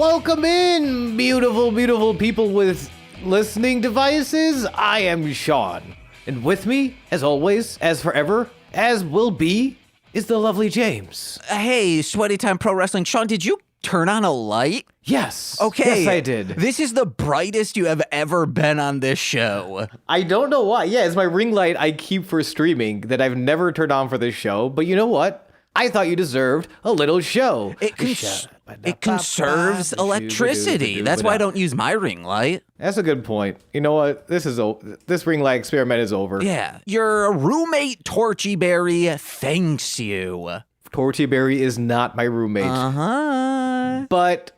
Welcome in, beautiful, beautiful people with listening devices. I am Sean, and with me, as always, as forever, as will be, is the lovely James. Hey, Sweaty Time Pro Wrestling. Sean, did you turn on a light? Yes. Okay. Yes, I did. This is the brightest you have ever been on this show. I don't know why. Yeah, it's my ring light I keep for streaming that I've never turned on for this show, but you know what? I thought you deserved a little show. It conserves electricity. That's why I don't use my ring light. That's a good point. You know what? This ring light experiment is over. Yeah. Your roommate, Torchy Berry, thanks you. Torchy Berry is not my roommate. Uh-huh. But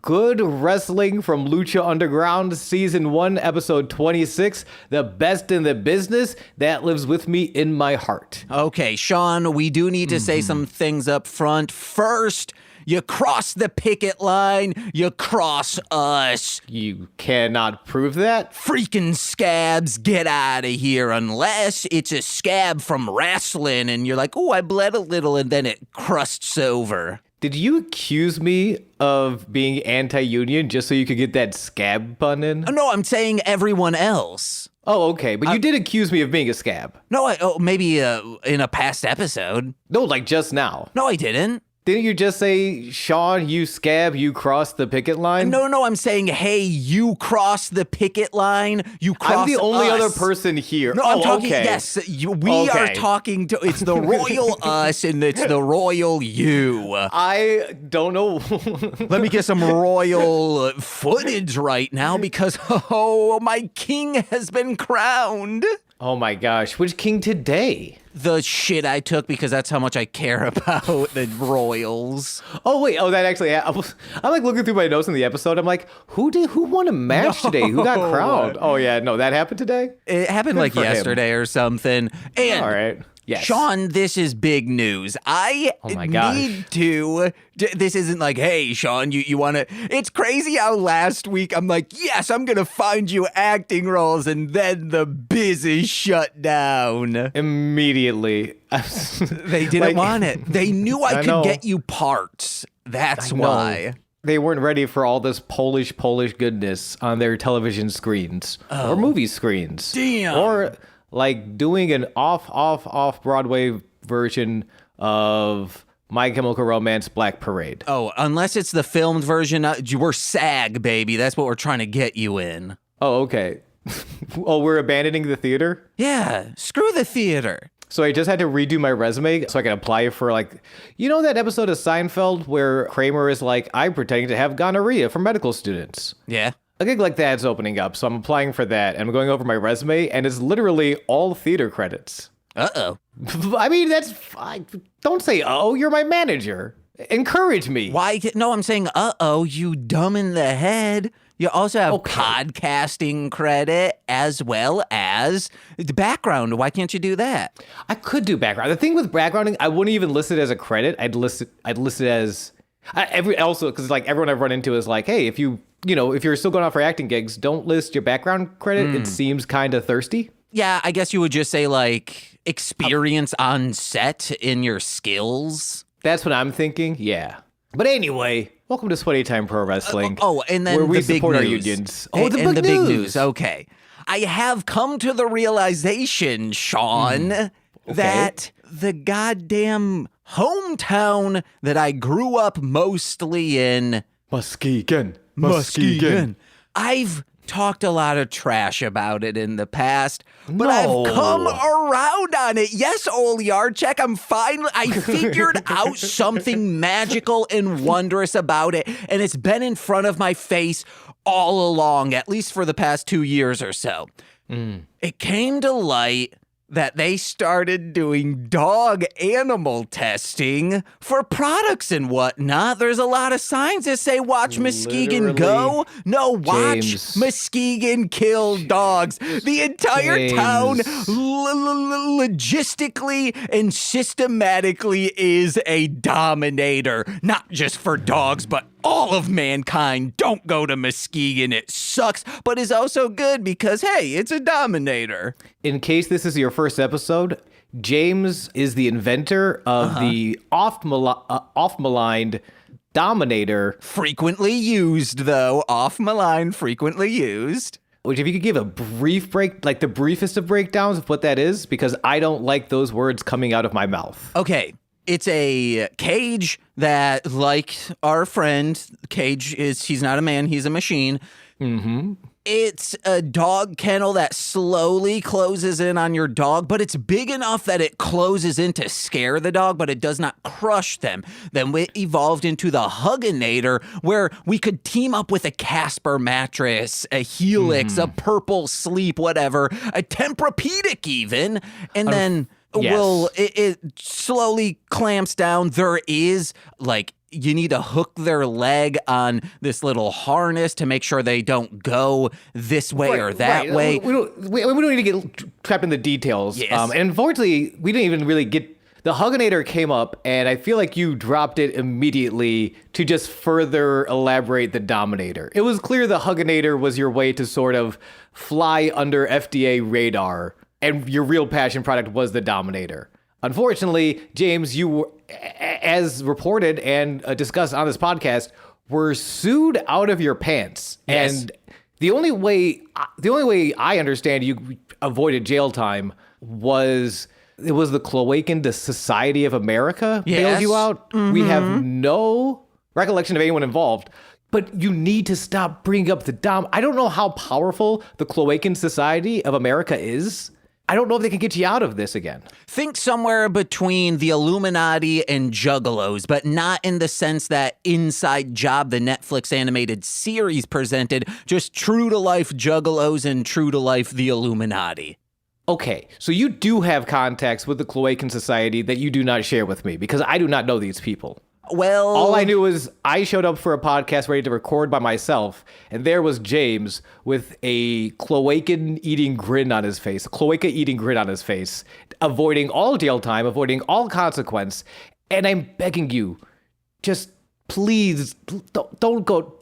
good wrestling from Lucha Underground, Season 1, Episode 26, the best in the business, that lives with me in my heart. Okay, Sean, we do need to say some things up front. First, you cross the picket line, you cross us. You cannot prove that? Freaking scabs, get out of here, unless it's a scab from wrestling and you're like, oh, I bled a little, and then it crusts over. Did you accuse me of being anti-union just so you could get that scab pun in? No, I'm saying everyone else. Oh, okay, but you did accuse me of being a scab. No, maybe in a past episode. No, like just now. No, I didn't. Didn't you just say, Sean, you scab, you crossed the picket line? No, I'm saying, hey, you cross the picket line, you cross I'm the only us. other person here. No, I'm talking, okay. yes, we are talking to, it's the royal us and it's the royal you. I don't know. Let me get some royal footage right now because, oh, my king has been crowned. Oh my gosh, which king today? The shit I took because that's how much I care about the royals. Oh wait, that actually, I'm like looking through my notes in the episode. I'm like, who won a match today? Who got crowned? Oh yeah, no, that happened today? It happened Good like for yesterday or something. And all right. Yes. Sean, this is big news. I need to. This isn't like, hey, Sean, you want to. It's crazy how last week I'm like, yes, I'm going to find you acting roles. And then the biz is shut down. Immediately. They didn't want it. They knew I could get you parts. That's why. They weren't ready for all this Polish goodness on their television screens or movie screens. Damn. Or like doing an off Broadway version of My Chemical Romance Black Parade. Oh, unless it's the filmed version. We're SAG, baby. That's what we're trying to get you in. Oh, okay. Oh, we're abandoning the theater? Yeah, screw the theater. So I just had to redo my resume so I can apply for that episode of Seinfeld where Kramer is like, I'm pretending to have gonorrhea for medical students. Yeah. A gig like that's opening up, so I'm applying for that, and I'm going over my resume, and it's literally all theater credits. Uh-oh. I mean, that's fine. Don't say, oh, you're my manager. Encourage me. Why? No, I'm saying, uh-oh, you dumb in the head. You also have podcasting credit as well as the background. Why can't you do that? I could do background. The thing with backgrounding, I wouldn't even list it as a credit. I'd list it as because like everyone I've run into is like, hey, if you're still going out for acting gigs, don't list your background credit. It seems kind of thirsty. Yeah, I guess you would just say like experience on set in your skills. That's what I'm thinking. Yeah. But anyway, welcome to Sweaty Time Pro Wrestling. And then where we the big support news. Our unions. Oh, the big news. Okay. I have come to the realization, Sean, that the goddamn hometown that I grew up mostly in, Muskegon. I've talked a lot of trash about it in the past, but I've come around on it. Yes, Oedekerk, I figured out something magical and wondrous about it, and it's been in front of my face all along, at least for the past 2 years or so. It came to light that they started doing dog animal testing for products and whatnot. There's a lot of signs that say, watch Muskegon go. No, watch James. Muskegon kill dogs. The entire town logistically and systematically is a dominator, not just for dogs, but all of mankind. Don't go to Muskegon. It sucks, but is also good because, hey, it's a dominator. In case this is your first episode, James is the inventor of the oft-maligned Dominator. Frequently used, though. Off my line, frequently used. Which, if you could give a brief break, like the briefest of breakdowns of what that is, because I don't like those words coming out of my mouth. Okay. It's a cage that, like our friend, Cage he's not a man, he's a machine. Mm-hmm. It's a dog kennel that slowly closes in on your dog, but it's big enough that it closes in to scare the dog, but it does not crush them. Then we evolved into the Hugginator, where we could team up with a Casper mattress, a Helix, a Purple Sleep, whatever, a Tempur-Pedic even, and then... Yes. It slowly clamps down. There is, like, you need to hook their leg on this little harness to make sure they don't go this way or that way. We don't need to get trapped in the details. Yes. And unfortunately, we didn't even really get... The Hugginator came up, and I feel like you dropped it immediately to just further elaborate the Dominator. It was clear the Hugginator was your way to sort of fly under FDA radar, and your real passion product was the Dominator. Unfortunately, James, you were, as reported and discussed on this podcast, were sued out of your pants. Yes. And the only way I understand you avoided jail time was it was the Cloacan Society of America bailed you out. Mm-hmm. We have no recollection of anyone involved. But you need to stop bringing up the Dom. I don't know how powerful the Cloacan Society of America is. I don't know if they can get you out of this again. Think somewhere between the Illuminati and Juggalos, but not in the sense that Inside Job, the Netflix animated series, presented, just true to life Juggalos and true to life the Illuminati. Okay, so you do have contacts with the Cloacan Society that you do not share with me, because I do not know these people. Well, all I knew was I showed up for a podcast ready to record by myself, and there was James with a cloaca eating grin on his face, avoiding all jail time, avoiding all consequence. And I'm begging you, just please don't go.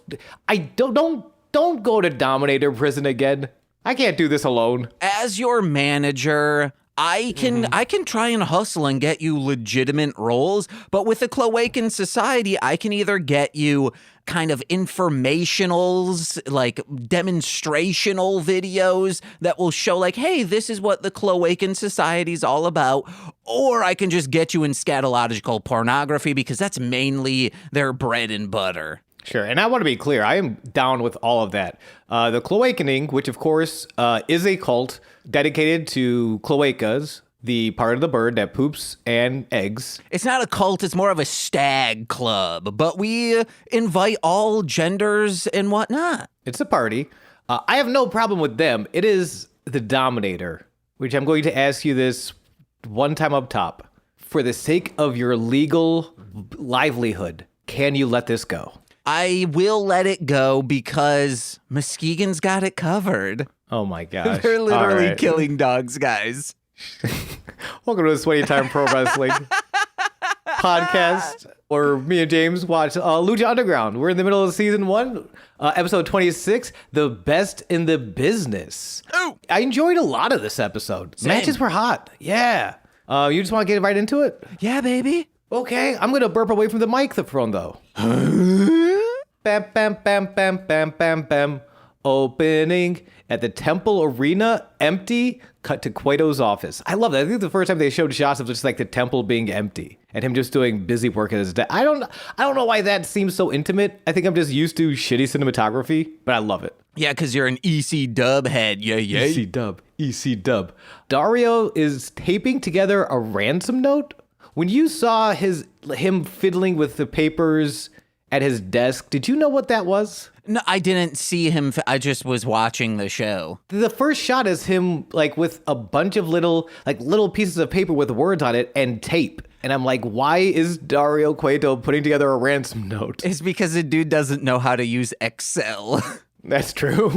Don't go to Dominator prison again. I can't do this alone. As your manager, I can try and hustle and get you legitimate roles, but with the Cloacan Society, I can either get you kind of informationals, like demonstrational videos that will show like, hey, this is what the Cloacan Society's all about, or I can just get you in scatological pornography because that's mainly their bread and butter. Sure, and I want to be clear, I am down with all of that. The Cloacaning, which of course is a cult dedicated to cloacas, the part of the bird that poops and eggs. It's not a cult, it's more of a stag club, but we invite all genders and whatnot. It's a party. I have no problem with them. It is the Dominator, which I'm going to ask you this one time up top. For the sake of your legal livelihood, can you let this go? I will let it go because Muskegon's got it covered. Oh my gosh. They're literally killing dogs, guys. Welcome to the Sweaty Time Pro Wrestling podcast, where me and James watch Lucha Underground. We're in the middle of season 1, episode 26, The Best in the Business. Ooh. I enjoyed a lot of this episode. Same. Matches were hot. Yeah. You just want to get right into it? Yeah, baby. Okay, I'm going to burp away from the microphone, though. Bam, bam, bam, bam, bam, bam, bam. Opening at the Temple Arena, empty, cut to Cueto's office. I love that. I think the first time they showed shots of just like the temple being empty and him just doing busy work at his desk. I don't know why that seems so intimate. I think I'm just used to shitty cinematography, but I love it. Yeah, because you're an EC dub head. Yeah. EC dub. Dario is taping together a ransom note. When you saw him fiddling with the papers at his desk, did you know what that was? No, I didn't see him. I just was watching the show. The first shot is him like with a bunch of little pieces of paper with words on it and tape. And I'm like, why is Dario Cueto putting together a ransom note? It's because the dude doesn't know how to use Excel. That's true.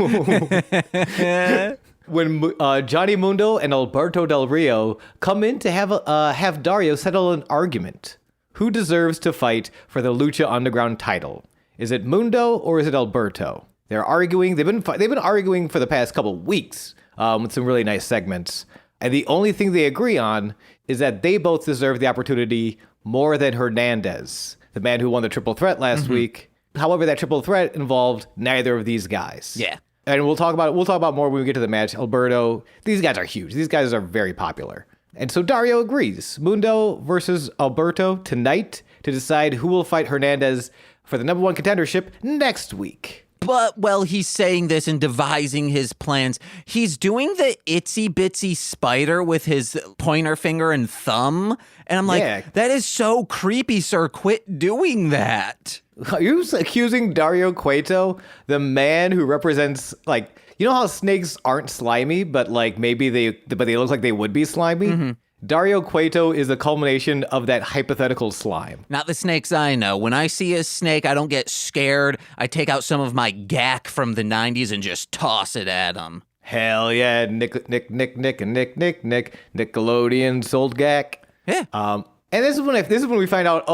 When Johnny Mundo and Alberto Del Rio come in to have Dario settle an argument. Who deserves to fight for the Lucha Underground title? Is it Mundo or is it Alberto? They're arguing. They've been arguing for the past couple weeks with some really nice segments. And the only thing they agree on is that they both deserve the opportunity more than Hernandez. the man who won the triple threat last week. However, that triple threat involved neither of these guys. Yeah. And we'll talk about more when we get to the match. Alberto, these guys are huge. These guys are very popular. And so Dario agrees. Mundo versus Alberto tonight to decide who will fight Hernandez for the number one contendership next week. But while he's saying this and devising his plans, he's doing the itsy bitsy spider with his pointer finger and thumb. And I'm like, that is so creepy, sir. Quit doing that. Are you accusing Dario Cueto, the man who represents, like, you know how snakes aren't slimy, but like maybe they look like they would be slimy? Dario Cueto is the culmination of that hypothetical slime. Not the snakes I know. When I see a snake, I don't get scared. I take out some of my gack from the 90s and just toss it at them. Hell yeah, Nickelodeon sold gack. Yeah. And this is when we find out,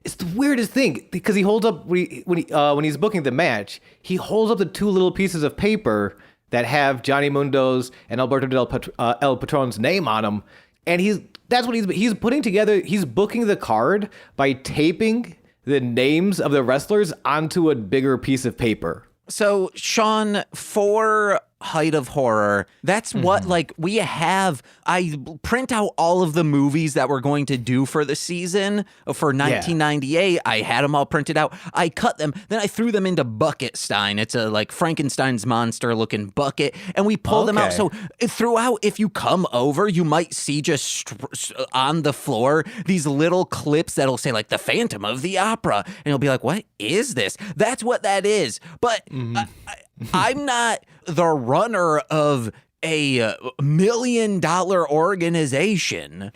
it's the weirdest thing, because he holds up when he's booking the match, he holds up the two little pieces of paper that have Johnny Mundo's and Alberto El Patron's name on them, and he's putting together. He's booking the card by taping the names of the wrestlers onto a bigger piece of paper. So, Sean, for Height of Horror, that's what, like, we have. I print out all of the movies that we're going to do for the season for 1998. I had them all printed out. I cut them, then I threw them into Bucket Stein. It's a, like, Frankenstein's monster looking bucket, and we pull them out. So, throughout, if you come over, you might see just on the floor these little clips that'll say, like, the Phantom of the Opera, and you'll be like, what is this? That's what that is. But I'm not the runner of a $1 million organization.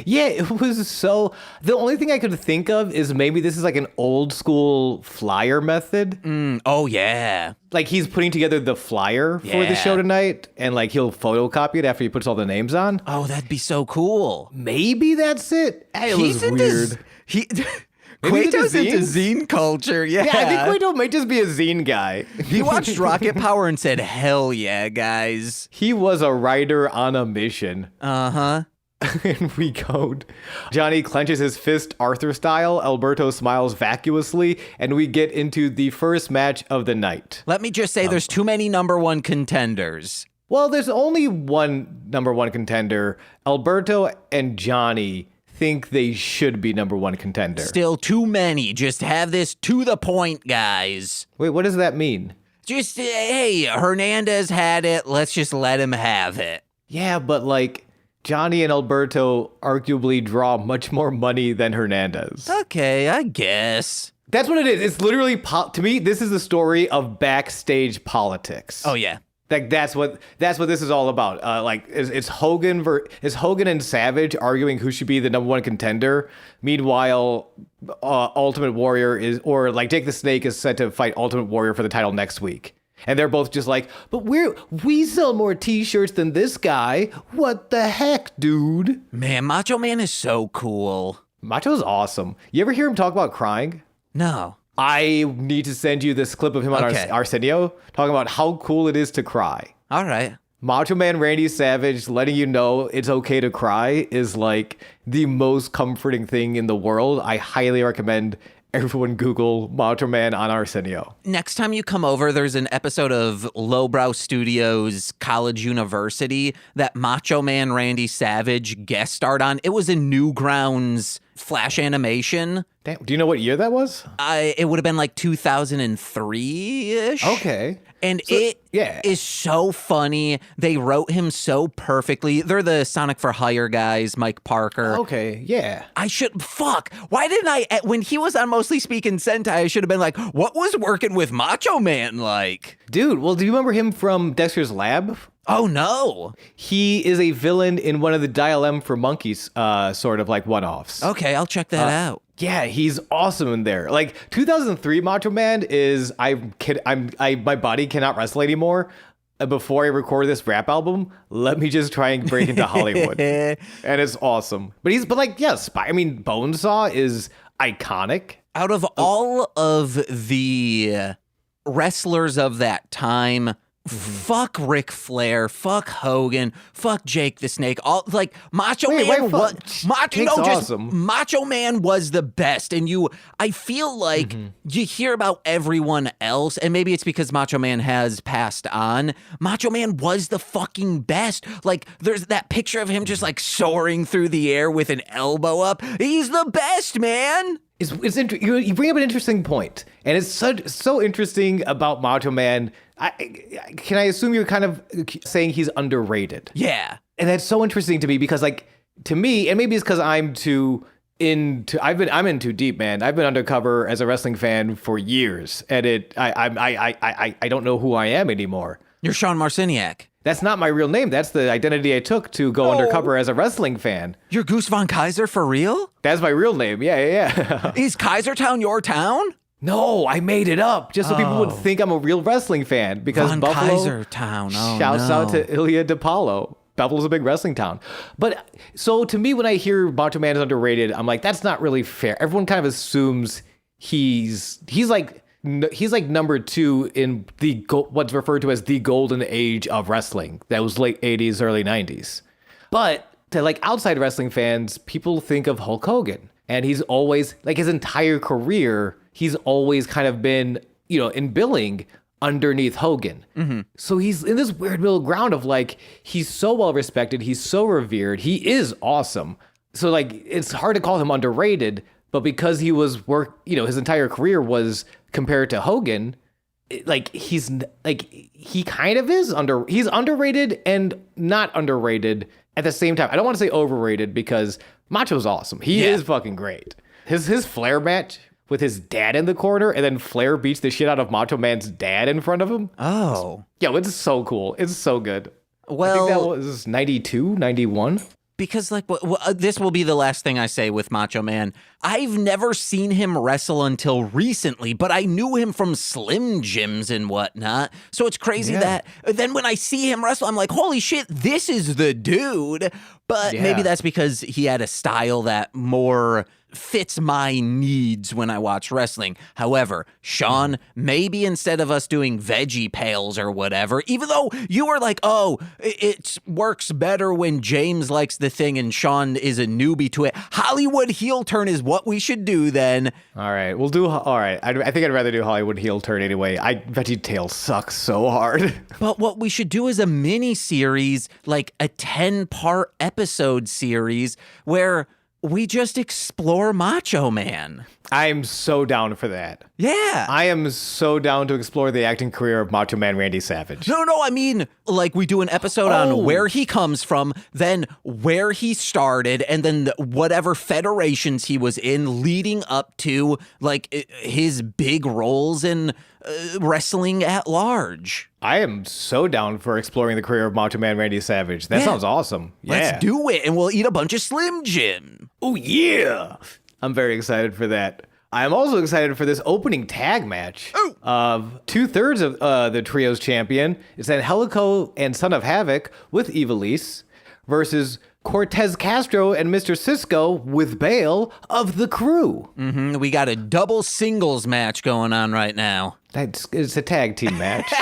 Yeah, it was so... The only thing I could think of is maybe this is like an old school flyer method. Oh, yeah. Like he's putting together the flyer for the show tonight, and like he'll photocopy it after he puts all the names on. Oh, that'd be so cool. Maybe that's it. It was weird. Cueto's into zine culture, yeah. Yeah, I think Cueto might just be a zine guy. He watched Rocket Power and said, hell yeah, guys. He was a writer on a mission. Uh-huh. And we go. Johnny clenches his fist Arthur style. Alberto smiles vacuously. And we get into the first match of the night. Let me just say there's too many number one contenders. Well, there's only one number one contender. Alberto and Johnny think they should be number one contender. Still too many. Just have this to the point, guys. Wait, what does that mean? Just, hey, Hernandez had it. Let's just let him have it. Yeah, but like Johnny and Alberto arguably draw much more money than Hernandez. Okay, I guess. That's what it is. It's literally, to me, this is the story of backstage politics. Oh, yeah. Like that's what this is all about. It's Hogan and Savage arguing who should be the number one contender. Meanwhile, Ultimate Warrior Jake the Snake is set to fight Ultimate Warrior for the title next week. And they're both just like, but we sell more t-shirts than this guy. What the heck, dude? Man, Macho Man is so cool. Macho's awesome. You ever hear him talk about crying? No. I need to send you this clip of him on Arsenio talking about how cool it is to cry. All right. Macho Man Randy Savage letting you know it's okay to cry is like the most comforting thing in the world. I highly recommend everyone Google Macho Man on Arsenio. Next time you come over, there's an episode of Lowbrow Studios College University that Macho Man Randy Savage guest starred on. It was a Newgrounds Flash animation. Damn, do you know what year that was? It would have been like 2003-ish. Okay. And it is so funny. They wrote him so perfectly. They're the Sonic for Hire guys, Mike Parker. Okay, yeah. Why didn't I, when he was on Mostly Speaking Sentai, I should have been like, what was working with Macho Man like? Dude, well, do you remember him from Dexter's Lab? Oh, no. He is a villain in one of the Dial M for Monkeys sort of like one-offs. Okay, I'll check that out. Yeah, he's awesome in there. Like 2003 Macho Man is my body cannot wrestle anymore. Before I record this rap album, let me just try and break into Hollywood. And it's awesome. But Bonesaw is iconic. Out of all of the wrestlers of that time, Fuck Ric Flair, fuck Hogan, fuck Jake the Snake. All like Macho Man was awesome. Macho Man was the best. And I feel like you hear about everyone else, and maybe it's because Macho Man has passed on. Macho Man was the fucking best. Like there's that picture of him just like soaring through the air with an elbow up. He's the best, man. You bring up an interesting point, and it's so interesting about Macho Man. Can I assume you're kind of saying he's underrated? Yeah, and that's so interesting to me because, like, to me, and maybe it's because I'm in too deep, man. I've been undercover as a wrestling fan for years, and I don't know who I am anymore. You're Sean Marciniak. That's not my real name. That's the identity I took to go undercover as a wrestling fan. You're Goose Von Kaiser for real? That's my real name. Yeah. Is Kaisertown your town? No, I made it up just so people would think I'm a real wrestling fan because Von Buffalo Kaisertown. shouts out to Ilya DiPaolo. Buffalo's a big wrestling town. But so to me, when I hear Macho Man is underrated, I'm like, that's not really fair. Everyone kind of assumes he's like number 2 in what's referred to as the golden age of wrestling. That was late 80s, early 90s. But to like outside wrestling fans, people think of Hulk Hogan. And he's always, like his entire career, he's always kind of been, in billing underneath Hogan. Mm-hmm. So he's in this weird middle ground of like, he's so well respected, he's so revered, he is awesome. So like, it's hard to call him underrated, but because he was his entire career was compared to Hogan, he kind of is he's underrated and not underrated at the same time. I don't want to say overrated because Macho's awesome. He is fucking great. His Flair match with his dad in the corner and then Flair beats the shit out of Macho Man's dad in front of him. Oh. Yo, it's so cool. It's so good. Well, I think that was 92, 91. Because, this will be the last thing I say with Macho Man. I've never seen him wrestle until recently, but I knew him from Slim Jims and whatnot. So it's crazy that then when I see him wrestle, I'm like, holy shit, this is the dude. But maybe that's because he had a style that more fits my needs when I watch wrestling. However, Sean, maybe instead of us doing veggie pails or whatever, even though you were like, oh, it works better when James likes the thing and Sean is a newbie to it, Hollywood heel turn is what we should do then. All right, I think I'd rather do Hollywood heel turn anyway. Veggie Tales sucks so hard. But what we should do is a mini series, like a 10-part episode series where we just explore Macho Man. I'm so down for that. Yeah. I am so down to explore the acting career of Macho Man Randy Savage. No, I mean, like we do an episode on where he comes from, then where he started, and then whatever federations he was in leading up to, like, his big roles in wrestling at large. I am so down for exploring the career of Macho Man Randy Savage. That sounds awesome. Yeah. Let's do it, and we'll eat a bunch of Slim Jim. Oh, yeah. I'm very excited for that. I'm also excited for this opening tag match of 2/3 of the trio's champion. It's Angelico and Son of Havoc with Ivelisse versus Cortez Castro and Mr. Cisco with Bale of the Crew. Mm-hmm. We got a double singles match going on right now. It's a tag team match.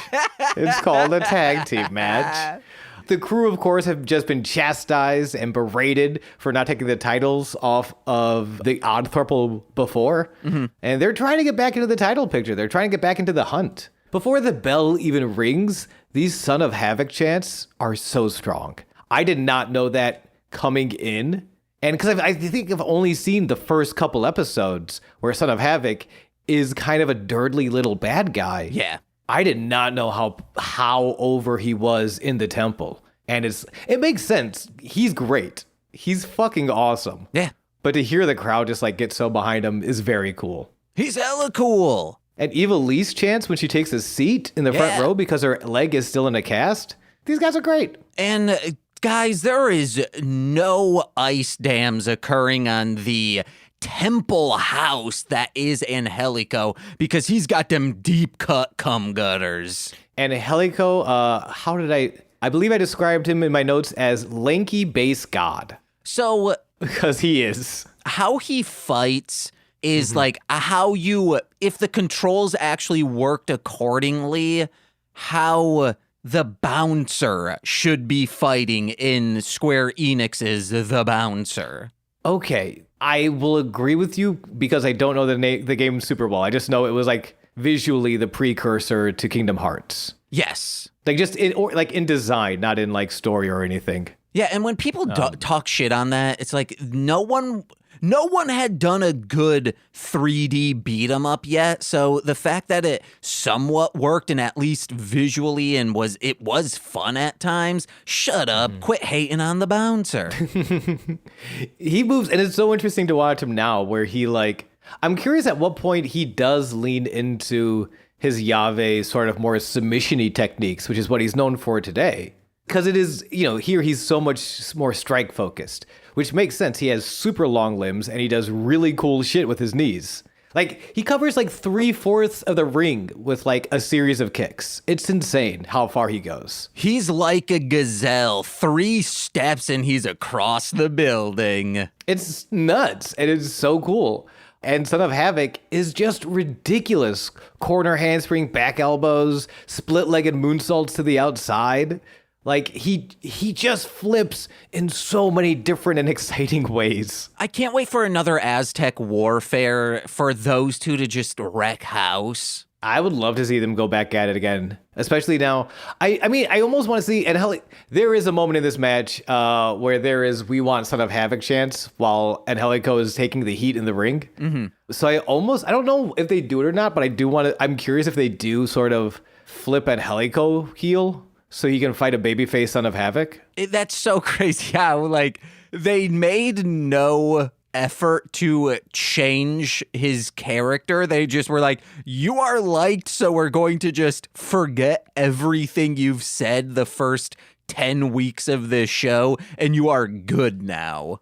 It's called a tag team match. The Crew, of course, have just been chastised and berated for not taking the titles off of the Odd Throuple before. Mm-hmm. And they're trying to get back into the title picture. They're trying to get back into the hunt. Before the bell even rings, these Son of Havoc chants are so strong. I did not know that coming in. And because I think I've only seen the first couple episodes where Son of Havoc is kind of a dirtly little bad guy. Yeah. I did not know how over he was in the temple. And it makes sense. He's great. He's fucking awesome. Yeah. But to hear the crowd just like get so behind him is very cool. He's hella cool. And Ivelisse chants when she takes a seat in the front row because her leg is still in a cast. These guys are great. And guys, there is no ice dams occurring on the temple house that is Angelico because he's got them deep cut cum gutters. And Angelico, I believe I described him in my notes as lanky bass god. So because he is. How he fights is like if the controls actually worked accordingly, how the Bouncer should be fighting in Square Enix's The Bouncer. Okay, I will agree with you because I don't know the game super well. I just know it was like visually the precursor to Kingdom Hearts. Yes. Like just in design, not in like story or anything. Yeah, and when people talk shit on that, it's like no one had done a good 3D beat 'em up yet. So the fact that it somewhat worked and at least visually and it was fun at times, shut up, quit hating on the Bouncer. He moves, and it's so interesting to watch him now where he like, I'm curious at what point he does lean into his Yave sort of more submission-y techniques, which is what he's known for today. Because it is, here he's so much more strike focused, which makes sense. He has super long limbs and he does really cool shit with his knees. Like he covers like 3/4 of the ring with like a series of kicks. It's insane how far he goes. He's like a gazelle, 3 steps and he's across the building. It's nuts and it's so cool. And Son of Havoc is just ridiculous. Corner handspring, back elbows, split-legged moonsaults to the outside. Like, he just flips in so many different and exciting ways. I can't wait for another Aztec warfare for those two to just wreck house. I would love to see them go back at it again, especially now. I mean, I almost want to see, and there is a moment in this match where there is "We Want Son of Havoc" chants while Angelico is taking the heat in the ring. Mm-hmm. So I don't know if they do it or not, but I'm curious if they do sort of flip Angelico heel so he can fight a babyface Son of Havoc. That's so crazy how, like, they made no effort to change his character. They just were like, you are liked, so we're going to just forget everything you've said the first 10 weeks of this show, and you are good now.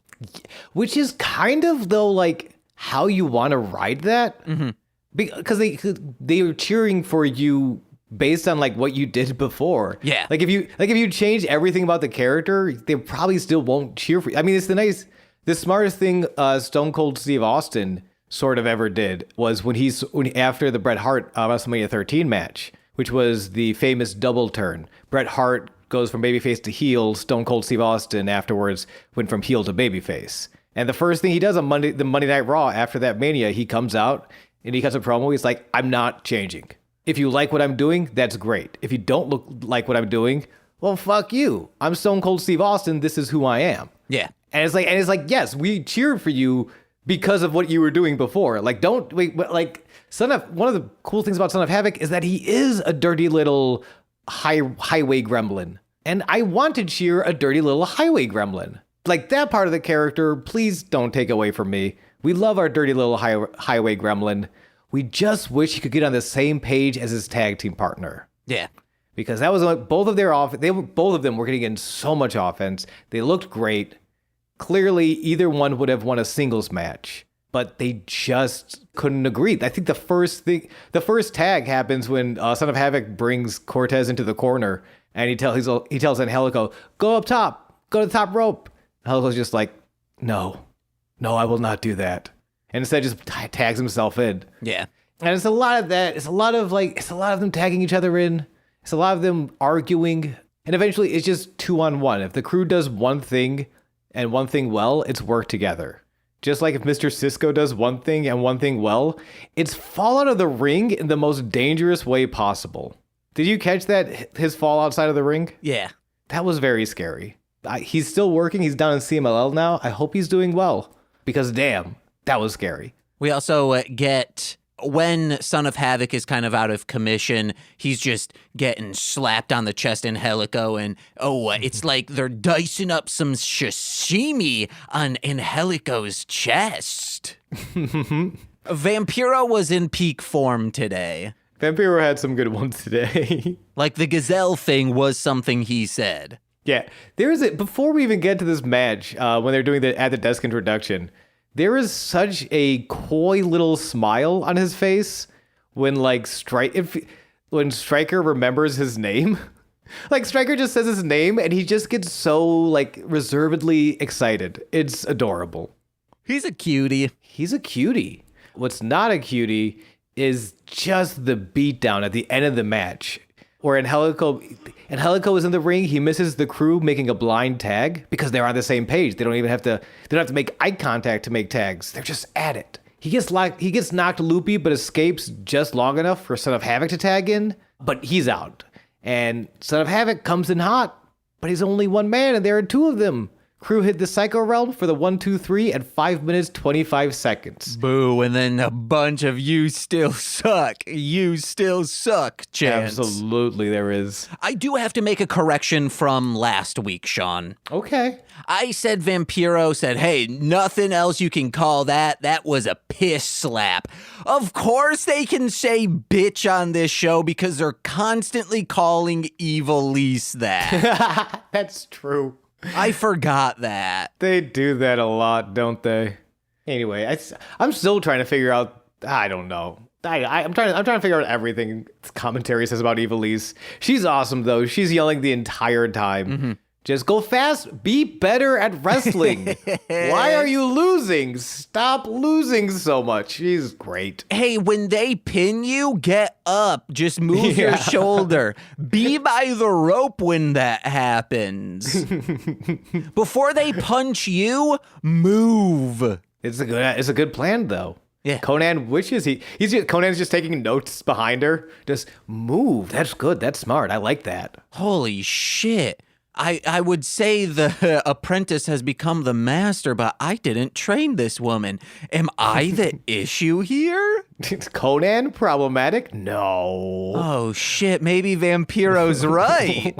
Which is kind of, though, like, how you want to ride that. Mm-hmm. Because they were cheering for you based on like what you did before. Yeah. Like if you change everything about the character, they probably still won't cheer for you. I mean, it's the smartest thing Stone Cold Steve Austin sort of ever did was when after the Bret Hart WrestleMania 13 match, which was the famous double turn. Bret Hart goes from babyface to heel. Stone Cold Steve Austin afterwards went from heel to babyface. And the first thing he does on the Monday Night Raw after that Mania, he comes out and he cuts a promo. He's like, I'm not changing. If you like what I'm doing, that's great. If you don't like what I'm doing, well, fuck you. I'm Stone Cold Steve Austin. This is who I am. Yeah. And it's like, yes, we cheered for you because of what you were doing before. Like, don't wait. Like, one of the cool things about Son of Havoc is that he is a dirty little highway gremlin, and I want to cheer a dirty little highway gremlin. Like that part of the character, please don't take away from me. We love our dirty little highway gremlin. We just wish he could get on the same page as his tag team partner. Yeah. Because that was like both of them were getting in so much offense. They looked great. Clearly, either one would have won a singles match, but they just couldn't agree. I think the first tag happens when Son of Havoc brings Cortez into the corner, and he tells Angelico, go up top, go to the top rope. Angelico's just like, no, I will not do that. And instead just tags himself in. Yeah. And it's a lot of that. It's a lot of them tagging each other in. It's a lot of them arguing. And eventually it's just 2-on-1. If the crew does one thing and one thing well, it's work together. Just like if Mr. Cisco does one thing and one thing well, it's fall out of the ring in the most dangerous way possible. Did you catch that, his fall outside of the ring? Yeah. That was very scary. He's still working. He's down in CMLL now. I hope he's doing well. Because damn, that was scary. We also get, when Son of Havoc is kind of out of commission, he's just getting slapped on the chest in Helico, and it's like they're dicing up some sashimi on Angelico's chest. Vampiro was in peak form today. Vampiro had some good ones today. Like the gazelle thing was something he said. Yeah, before we even get to this match, when they're doing the at the desk introduction, there is such a coy little smile on his face when when Stryker remembers his name. Like Stryker just says his name and he just gets so like reservedly excited. It's adorable. He's a cutie. He's a cutie. What's not a cutie is just the beatdown at the end of the match. where Angelico is in the ring. He misses the crew making a blind tag because they're on the same page. They don't have to make eye contact to make tags. They're just at it. He gets knocked loopy, but escapes just long enough for Son of Havoc to tag in, but he's out. And Son of Havoc comes in hot, but he's only one man, and there are two of them. Crew hit the Psycho Realm for the 1-2-3 at 5 minutes 25 seconds. Boo, and then a bunch of you still suck chants. Absolutely, there is. I do have to make a correction from last week, Sean. Okay. I said Vampiro said, hey, nothing else you can call that. That was a piss slap. Of course they can say bitch on this show because they're constantly calling Ivelisse that. That's true. I forgot that. They do that a lot, don't they? Anyway, I'm still trying to figure out. I don't know. I'm trying to figure out everything commentary says about Ivelisse. She's awesome though. She's yelling the entire time. Mm-hmm. Just go fast. Be better at wrestling. Why are you losing? Stop losing so much. She's great. Hey, when they pin you, get up. Just move your shoulder. Be by the rope when that happens. Before they punch you, move. It's a good plan though. Yeah. Conan wishes Conan's just taking notes behind her. Just move. That's good. That's smart. I like that. Holy shit. I would say the apprentice has become the master, but I didn't train this woman. Am I the issue here? Is Conan problematic? No. Oh, shit. Maybe Vampiro's right.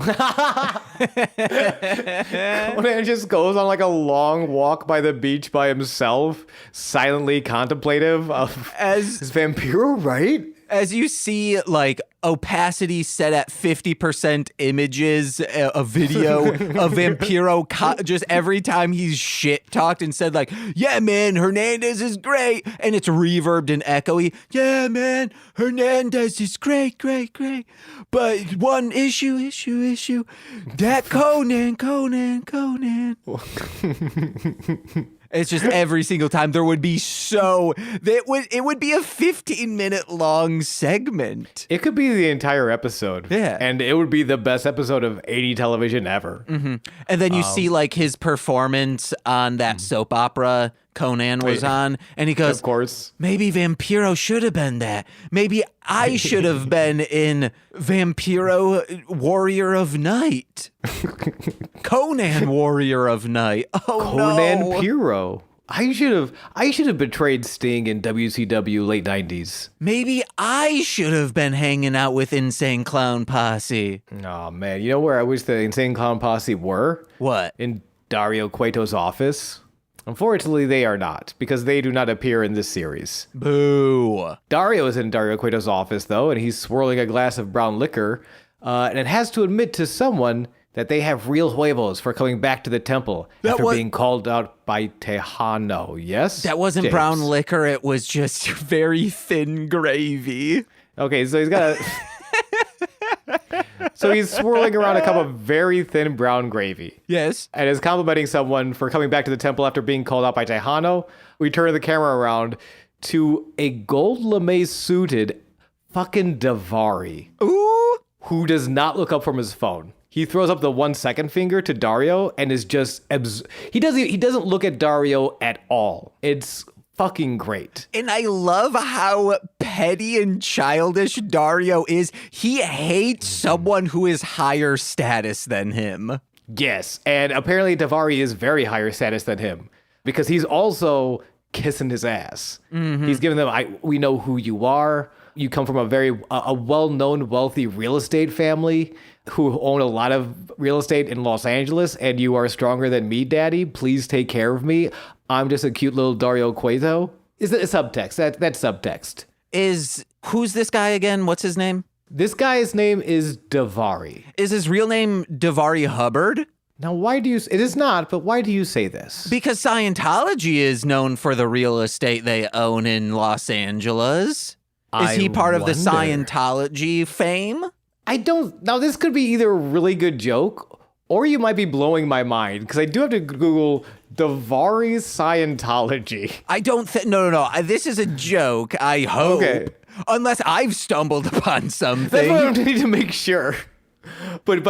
Conan just goes on like a long walk by the beach by himself, silently contemplative of, is Vampiro right? As you see, like, opacity set at 50% images, a video of Vampiro just every time he's shit talked and said, like, yeah, man, Hernandez is great. And it's reverbed and echoey. Yeah, man, Hernandez is great. But one issue. That Conan. It's just every single time it would be a 15-minute long segment. It could be the entire episode. Yeah. And it would be the best episode of 80 television ever. Mm-hmm. And then you see like his performance on that soap opera Conan was on, and he goes, of course, maybe Vampiro should have been that. Maybe I should have been in Vampiro Warrior of Night. Conan Warrior of Night. Oh, Conan Piro. I should have betrayed Sting in WCW late 90s. Maybe I should have been hanging out with Insane Clown Posse. Oh man, you know where I wish the Insane Clown Posse were? What? In Dario Cueto's office. Unfortunately, they are not, because they do not appear in this series. Boo. Dario is in Dario Cueto's office, though, and he's swirling a glass of brown liquor, and it has to admit to someone that they have real huevos for coming back to the temple after being called out by Tejano. Yes? That wasn't brown liquor, it was just very thin gravy. Okay, so he's got a... So he's swirling around a cup of very thin brown gravy. Yes. And is complimenting someone for coming back to the temple after being called out by Tejano. We turn the camera around to a gold lame suited fucking Daivari. Ooh. Who does not look up from his phone. He throws up the 1 second finger to Dario and is just... He doesn't look at Dario at all. It's fucking great. And I love how petty and childish Dario is. He hates someone who is higher status than him. Yes, and apparently Daivari is very higher status than him because he's also kissing his ass. Mm-hmm. He's giving them, we know who you are. You come from a well-known, wealthy real estate family who own a lot of real estate in Los Angeles, and you are stronger than me, Daddy. Please take care of me. I'm just a cute little Dario Cueto. Is it a subtext? That's subtext. Who's this guy again? What's his name? This guy's name is Daivari. Is his real name Daivari Hubbard? Now, it is not, but why do you say this? Because Scientology is known for the real estate they own in Los Angeles. Is he part of the Scientology fame? Now this could be either a really good joke or you might be blowing my mind because I do have to Google Daivari Scientology. No. This is a joke, I hope. Okay. Unless I've stumbled upon That's what something. I need to make sure. But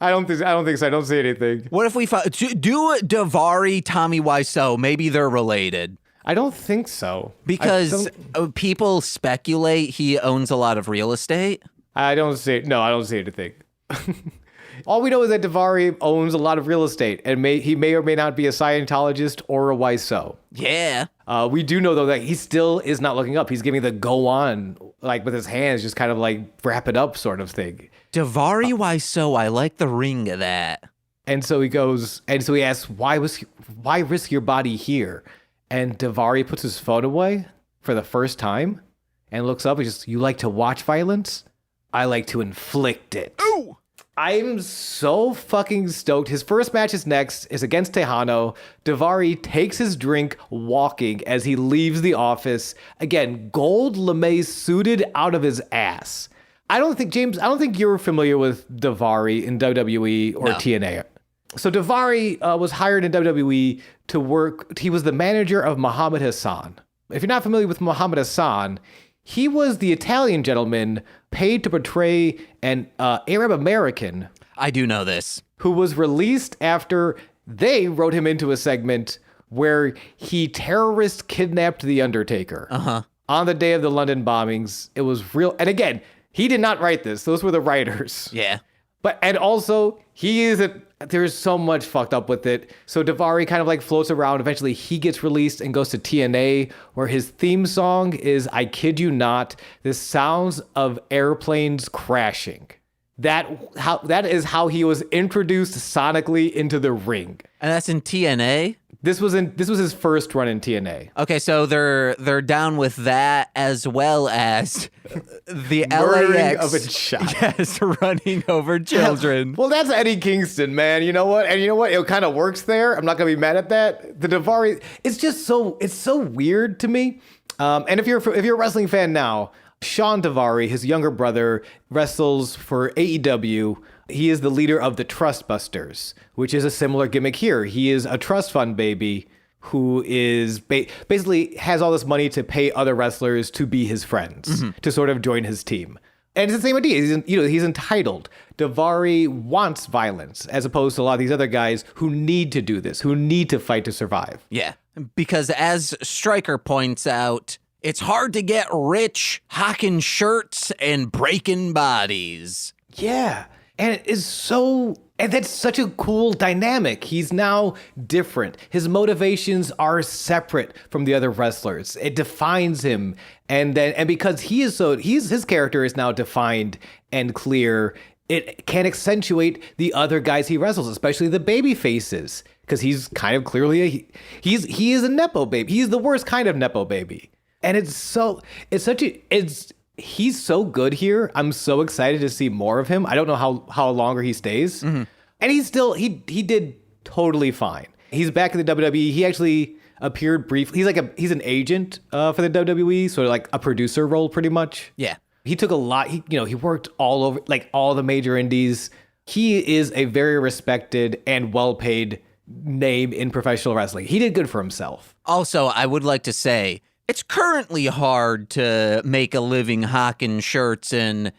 I don't think so. I don't see anything. What if we do Daivari, Tommy Wiseau? Maybe they're related. I don't think so. Because people speculate he owns a lot of real estate. I don't see. No, I don't see anything. All we know is that Daivari owns a lot of real estate, and he may or may not be a Scientologist or a Wiseau. Yeah. We do know, though, that he still is not looking up. He's giving the go on, like with his hands, just kind of like wrap it up sort of thing. Daivari Wiseau, I like the ring of that. And so he goes, and so he asks, why risk your body here? And Daivari puts his phone away for the first time and looks up and just, you like to watch violence? I like to inflict it. Ooh! I'm so fucking stoked. His first match is next, is against Tejano. Daivari takes his drink walking as he leaves the office. Again, gold lame suited out of his ass. James, I don't think you're familiar with Daivari in WWE or TNA. So Daivari was hired in WWE to work. He was the manager of Muhammad Hassan. If you're not familiar with Muhammad Hassan, he was the Italian gentleman paid to portray an Arab American. I do know this. Who was released after they wrote him into a segment where he terrorist kidnapped The Undertaker. On the day of the London bombings. It was real. And again, he did not write this. Those were the writers. Yeah. And also, there's so much fucked up with it. So Daivari kind of like floats around. Eventually, he gets released and goes to TNA, where his theme song is, I kid you not, the sounds of airplanes crashing. That is how he was introduced sonically into the ring. And that's in TNA? This was his first run in TNA. Okay, so they're down with that as well as the Murdering LAX of a child. Yes, running over children. Well, that's Eddie Kingston, man. You know what? And you know what? It kind of works there. I'm not gonna be mad at that. The Daivari, it's so weird to me. And if you're a wrestling fan now, Sean Daivari, his younger brother, wrestles for AEW. He is the leader of the Trust Busters, which is a similar gimmick here. He is a trust fund baby who is basically has all this money to pay other wrestlers to be his friends, to sort of join his team. And it's the same idea. He's entitled. Daivari wants violence, as opposed to a lot of these other guys who need to do this, who need to fight to survive. Yeah, because as Stryker points out, it's hard to get rich hocking shirts and breaking bodies. Yeah. And that's such a cool dynamic. He's now different. His motivations are separate from the other wrestlers. It defines him. And because his character is now defined and clear, it can accentuate the other guys he wrestles, especially the baby faces. Because he's kind of clearly he is a Nepo baby. He's the worst kind of Nepo baby. And he's so good here. I'm so excited to see more of him. I don't know how longer he stays. And he did totally fine. He's back in the WWE. He actually appeared briefly. He's an agent for the WWE, sort of like a producer role pretty much. Yeah. He took a lot. He worked all over, like all the major indies. He is a very respected and well-paid name in professional wrestling. He did good for himself. Also, I would like to say, it's currently hard to make a living hocking shirts and,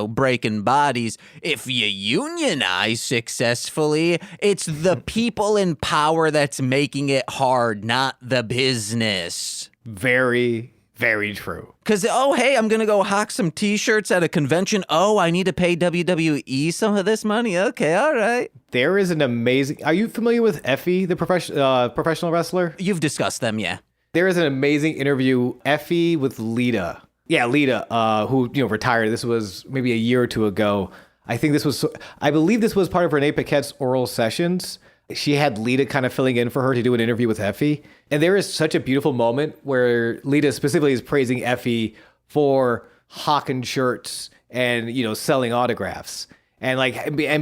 breaking bodies. If you unionize successfully, it's the people in power that's making it hard, not the business. Very, very true. Because, hey, I'm going to go hawk some T-shirts at a convention. Oh, I need to pay WWE some of this money. Okay, all right. There is an amazing... Are you familiar with Effie, the professional wrestler? You've discussed them, yeah. There is an amazing interview, Effie with Lita. Yeah, Lita, who retired. This was maybe a year or two ago. I believe this was part of Renee Paquette's oral sessions. She had Lita kind of filling in for her to do an interview with Effie. And there is such a beautiful moment where Lita specifically is praising Effie for hawking shirts and, selling autographs. And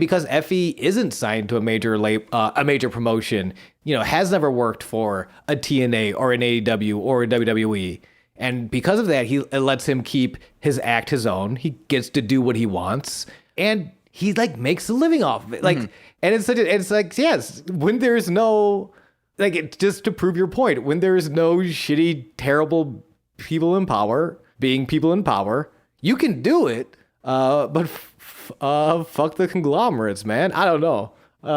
because Effie isn't signed to a major promotion, has never worked for a TNA or an AEW or a WWE. And because of that, it lets him keep his act his own. He gets to do what he wants, and he makes a living off of it. And it's like, yes, when there's no, just to prove your point, when there's no shitty, terrible people in power, being people in power. You can do it, but fuck the conglomerates, man. I don't know.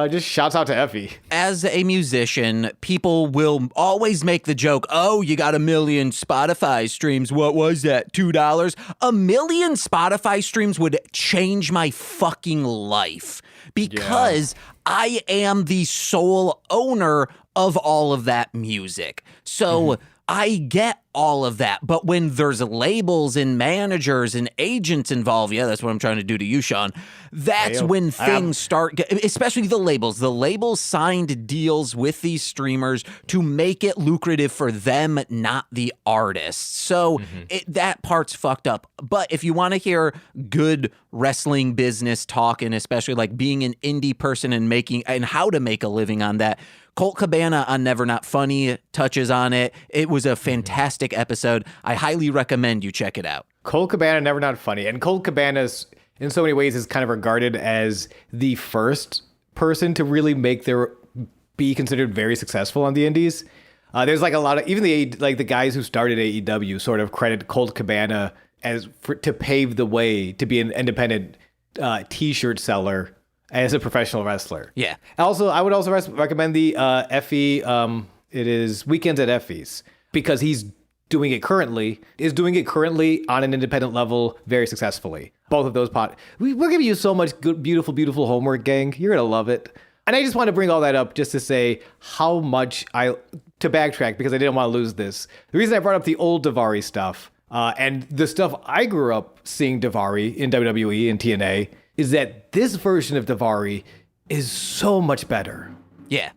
Just shouts out to Effie. As a musician, people will always make the joke, oh, you got 1 million Spotify streams. What was that, $2? 1 million Spotify streams would change my fucking life because I am the sole owner of all of that music. So I get all of that. But when there's labels and managers and agents involved, that's what I'm trying to do to you, Sean. That's when things start, especially the labels. The labels signed deals with these streamers to make it lucrative for them, not the artists. So that part's fucked up. But if you want to hear good wrestling business talk, and especially like being an indie person and how to make a living on that, Colt Cabana on Never Not Funny touches on it. It was a fantastic episode. I highly recommend you check it out. Colt Cabana, Never Not Funny. And Colt Cabana's, in so many ways, is kind of regarded as the first person to really be considered very successful on the indies. There's like a lot of, even the guys who started AEW sort of credit Colt Cabana to pave the way to be an independent t-shirt seller as a professional wrestler. Yeah. Also, I would also recommend the Effie, it is Weekends at Effie's, because he's doing it currently on an independent level very successfully. Both of those we're giving you so much good, beautiful homework, gang. You're going to love it. And I just want to bring all that up just to say how much to backtrack, because I didn't want to lose this. The reason I brought up the old Daivari stuff, and the stuff I grew up seeing Daivari in WWE and TNA, is that this version of Daivari is so much better. Yeah.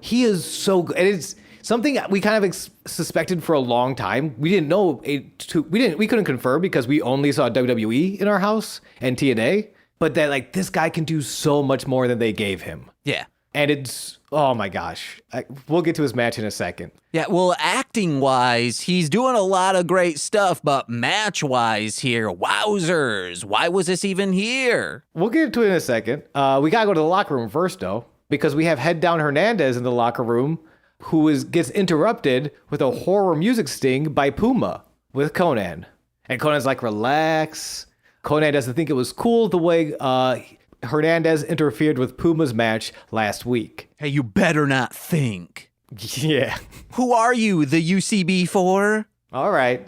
He is so good. And it's something we kind of suspected for a long time. We didn't know we couldn't confirm because we only saw WWE in our house and TNA, but that like this guy can do so much more than they gave him. Yeah. And it's, oh my gosh. We'll get to his match in a second. Yeah, well, acting-wise, he's doing a lot of great stuff, but match-wise here, wowzers, why was this even here? We'll get to it in a second. We gotta go to the locker room first, though, because we have Head Down Hernandez in the locker room, who gets interrupted with a horror music sting by Puma with Conan. And Conan's like, relax. Conan doesn't think it was cool the way Hernandez interfered with Puma's match last week. Hey, you better not think. Yeah. Who are you, the UCB for? All right.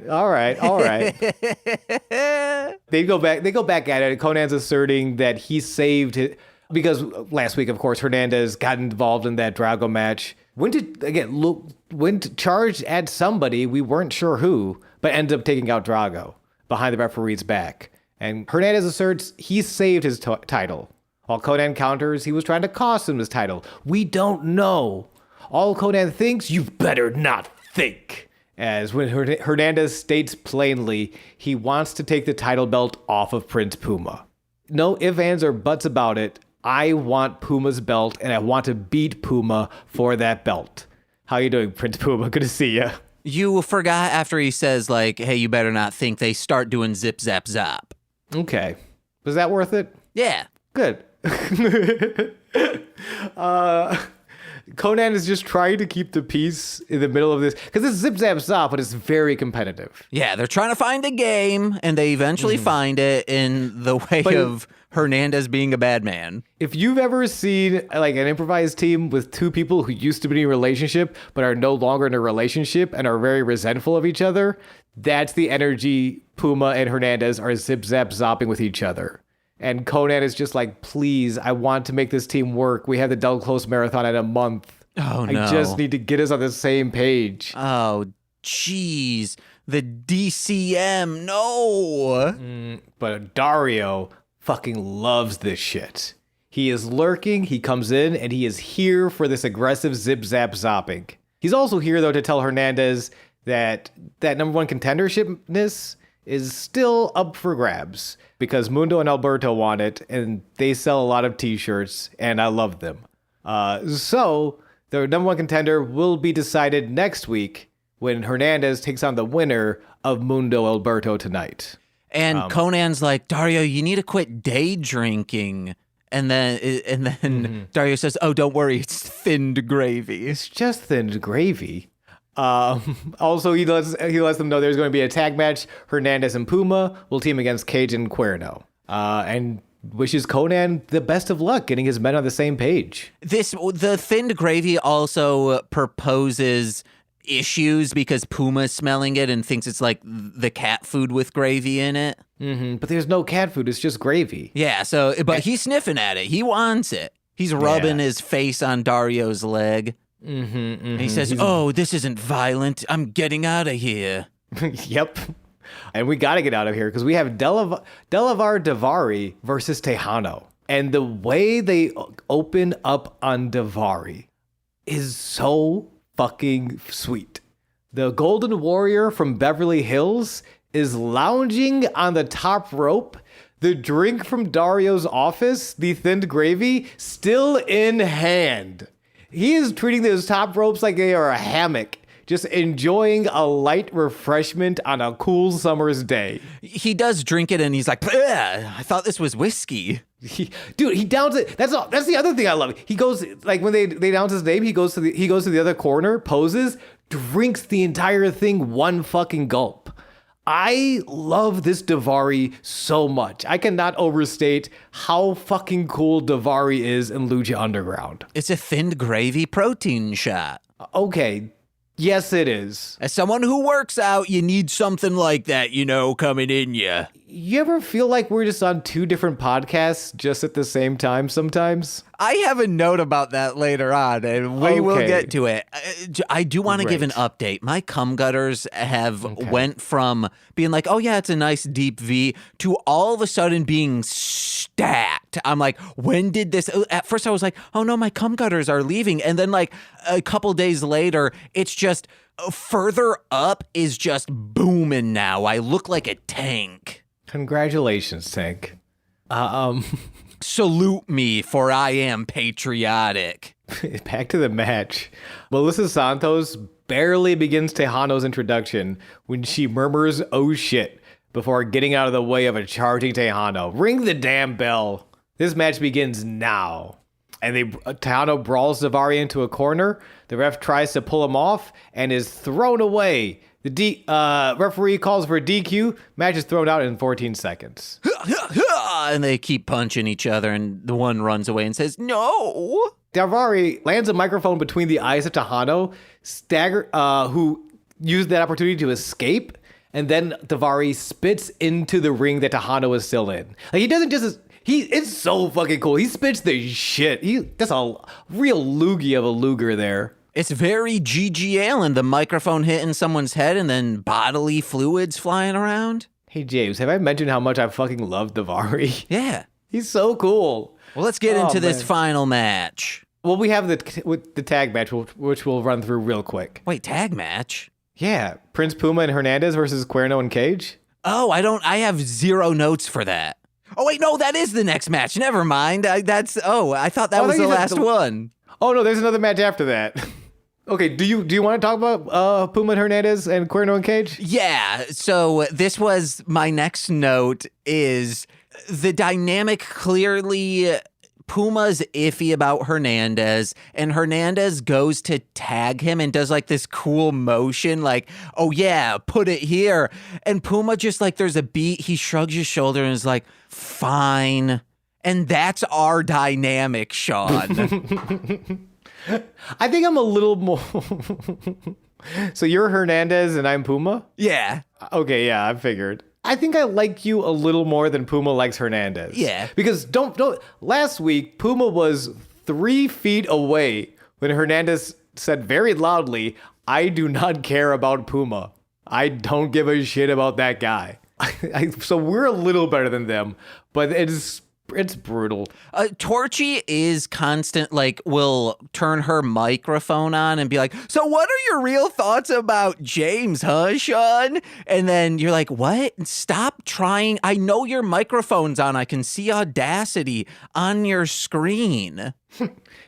They go back at it. Conan's asserting that he saved it because last week, of course, Hernandez got involved in that Drago match. Went to charge at somebody, we weren't sure who, but ended up taking out Drago behind the referee's back. And Hernandez asserts he saved his title. While Conan counters, he was trying to cost him his title. We don't know. All Conan thinks, you better not think. As when Hernandez states plainly, he wants to take the title belt off of Prince Puma. No ifs, ands, or buts about it. I want Puma's belt, and I want to beat Puma for that belt. How you doing, Prince Puma? Good to see you. You forgot after he says, like, hey, you better not think, they start doing zip, zap, zap. Okay. Was that worth it? Yeah. Good. Conan is just trying to keep the peace in the middle of this, because it's zip, zap, zap, but it's very competitive. Yeah, they're trying to find a game, and they eventually find it in the way of Hernandez being a bad man. If you've ever seen like an improvised team with two people who used to be in a relationship but are no longer in a relationship and are very resentful of each other, that's the energy Puma and Hernandez are zip, zap, zopping with each other. And Conan is just like, please, I want to make this team work. We have the Double Close Marathon in a month. Oh, no. I just need to get us on the same page. Oh, jeez. The DCM, no. But Dario fucking loves this shit. He is lurking, he comes in, and he is here for this aggressive zip-zap zopping. He's also here, though, to tell Hernandez that number one contendershipness is still up for grabs because Mundo and Alberto want it, and they sell a lot of t-shirts, and I love them. So the number one contender will be decided next week when Hernandez takes on the winner of Mundo Alberto tonight. And Conan's like, Dario, you need to quit day drinking. And then Dario says, oh, don't worry, it's thinned gravy. It's just thinned gravy. Also, he lets them know there's going to be a tag match. Hernandez and Puma will team against Cage and Cuerno. And wishes Conan the best of luck getting his men on the same page. The thinned gravy also proposes issues because Puma's smelling it and thinks it's like the cat food with gravy in it. Mm-hmm. But there's no cat food. It's just gravy. Yeah, but he's sniffing at it. He wants it. He's rubbing his face on Dario's leg. Mm-hmm, mm-hmm. And he says, "Oh, this isn't violent. I'm getting out of here." Yep. And we got to get out of here because we have Daivari versus Tejano. And the way they open up on Daivari is so fucking sweet. The Golden Warrior from Beverly Hills is lounging on the top rope. The drink from Dario's office, the thinned gravy, still in hand. He is treating those top ropes like they are a hammock, just enjoying a light refreshment on a cool summer's day. He does drink it and he's like, I thought this was whiskey. He downs it. That's the other thing I love. He goes, like, when they announce his name, he goes to the other corner, poses, drinks the entire thing one fucking gulp. I love this Daivari so much. I cannot overstate how fucking cool Daivari is in Lucha Underground. It's a thinned gravy protein shot. Okay. Yes, it is. As someone who works out, you need something like that, coming in you. You ever feel like we're just on two different podcasts just at the same time sometimes? I have a note about that later on, and we will get to it. I do want to give an update. My cum gutters have went from being like, oh yeah, it's a nice deep V, to all of a sudden being stacked. I'm like, when did this? At first I was like, oh no, my cum gutters are leaving. And then like a couple days later, it's just further up is just booming now. I look like a tank. Congratulations, Tank. Salute me, for I am patriotic. Back to the match. Melissa Santos barely begins Tejano's introduction when she murmurs, "Oh shit," before getting out of the way of a charging Tejano. Ring the damn bell. This match begins now. And Tejano brawls Daivari into a corner. The ref tries to pull him off and is thrown away. The referee calls for a DQ. Match is thrown out in 14 seconds. And they keep punching each other, and the one runs away and says, "No." Daivari lands a microphone between the eyes of Tejano, who used that opportunity to escape, and then Daivari spits into the ring that Tejano is still in. Like, he doesn't just... It's so fucking cool. He spits the shit. That's a real loogie of a luger there. It's very G.G. Allen, the microphone hitting someone's head and then bodily fluids flying around. Hey, James, have I mentioned how much I fucking love Daivari? Yeah. He's so cool. Well, let's get into this final match. Well, we have the tag match, which we'll run through real quick. Wait, tag match? Yeah. Prince Puma and Hernandez versus Cuerno and Cage. Oh, I have zero notes for that. Oh, wait, no, that is the next match. Never mind. I thought that was the last one. Oh, no, there's another match after that. Okay, do you want to talk about Puma and Hernandez and Cuerno and Cage? Yeah, so this was my next note is the dynamic. Clearly, Puma's iffy about Hernandez, and Hernandez goes to tag him and does like this cool motion like, oh yeah, put it here. And Puma just like, there's a beat, he shrugs his shoulder and is like, fine. And that's our dynamic, Sean. I think I'm a little more... So you're Hernandez and I'm Puma? Yeah. Okay, yeah, I figured. I think I like you a little more than Puma likes Hernandez. Yeah. Because don't last week, Puma was 3 feet away when Hernandez said very loudly, "I do not care about Puma. I don't give a shit about that guy." So we're a little better than them, but it's brutal. Torchy is constant, like, will turn her microphone on and be like, so what are your real thoughts about James, huh, Sean? And then you're like, what? Stop trying. I know your microphone's on. I can see Audacity on your screen.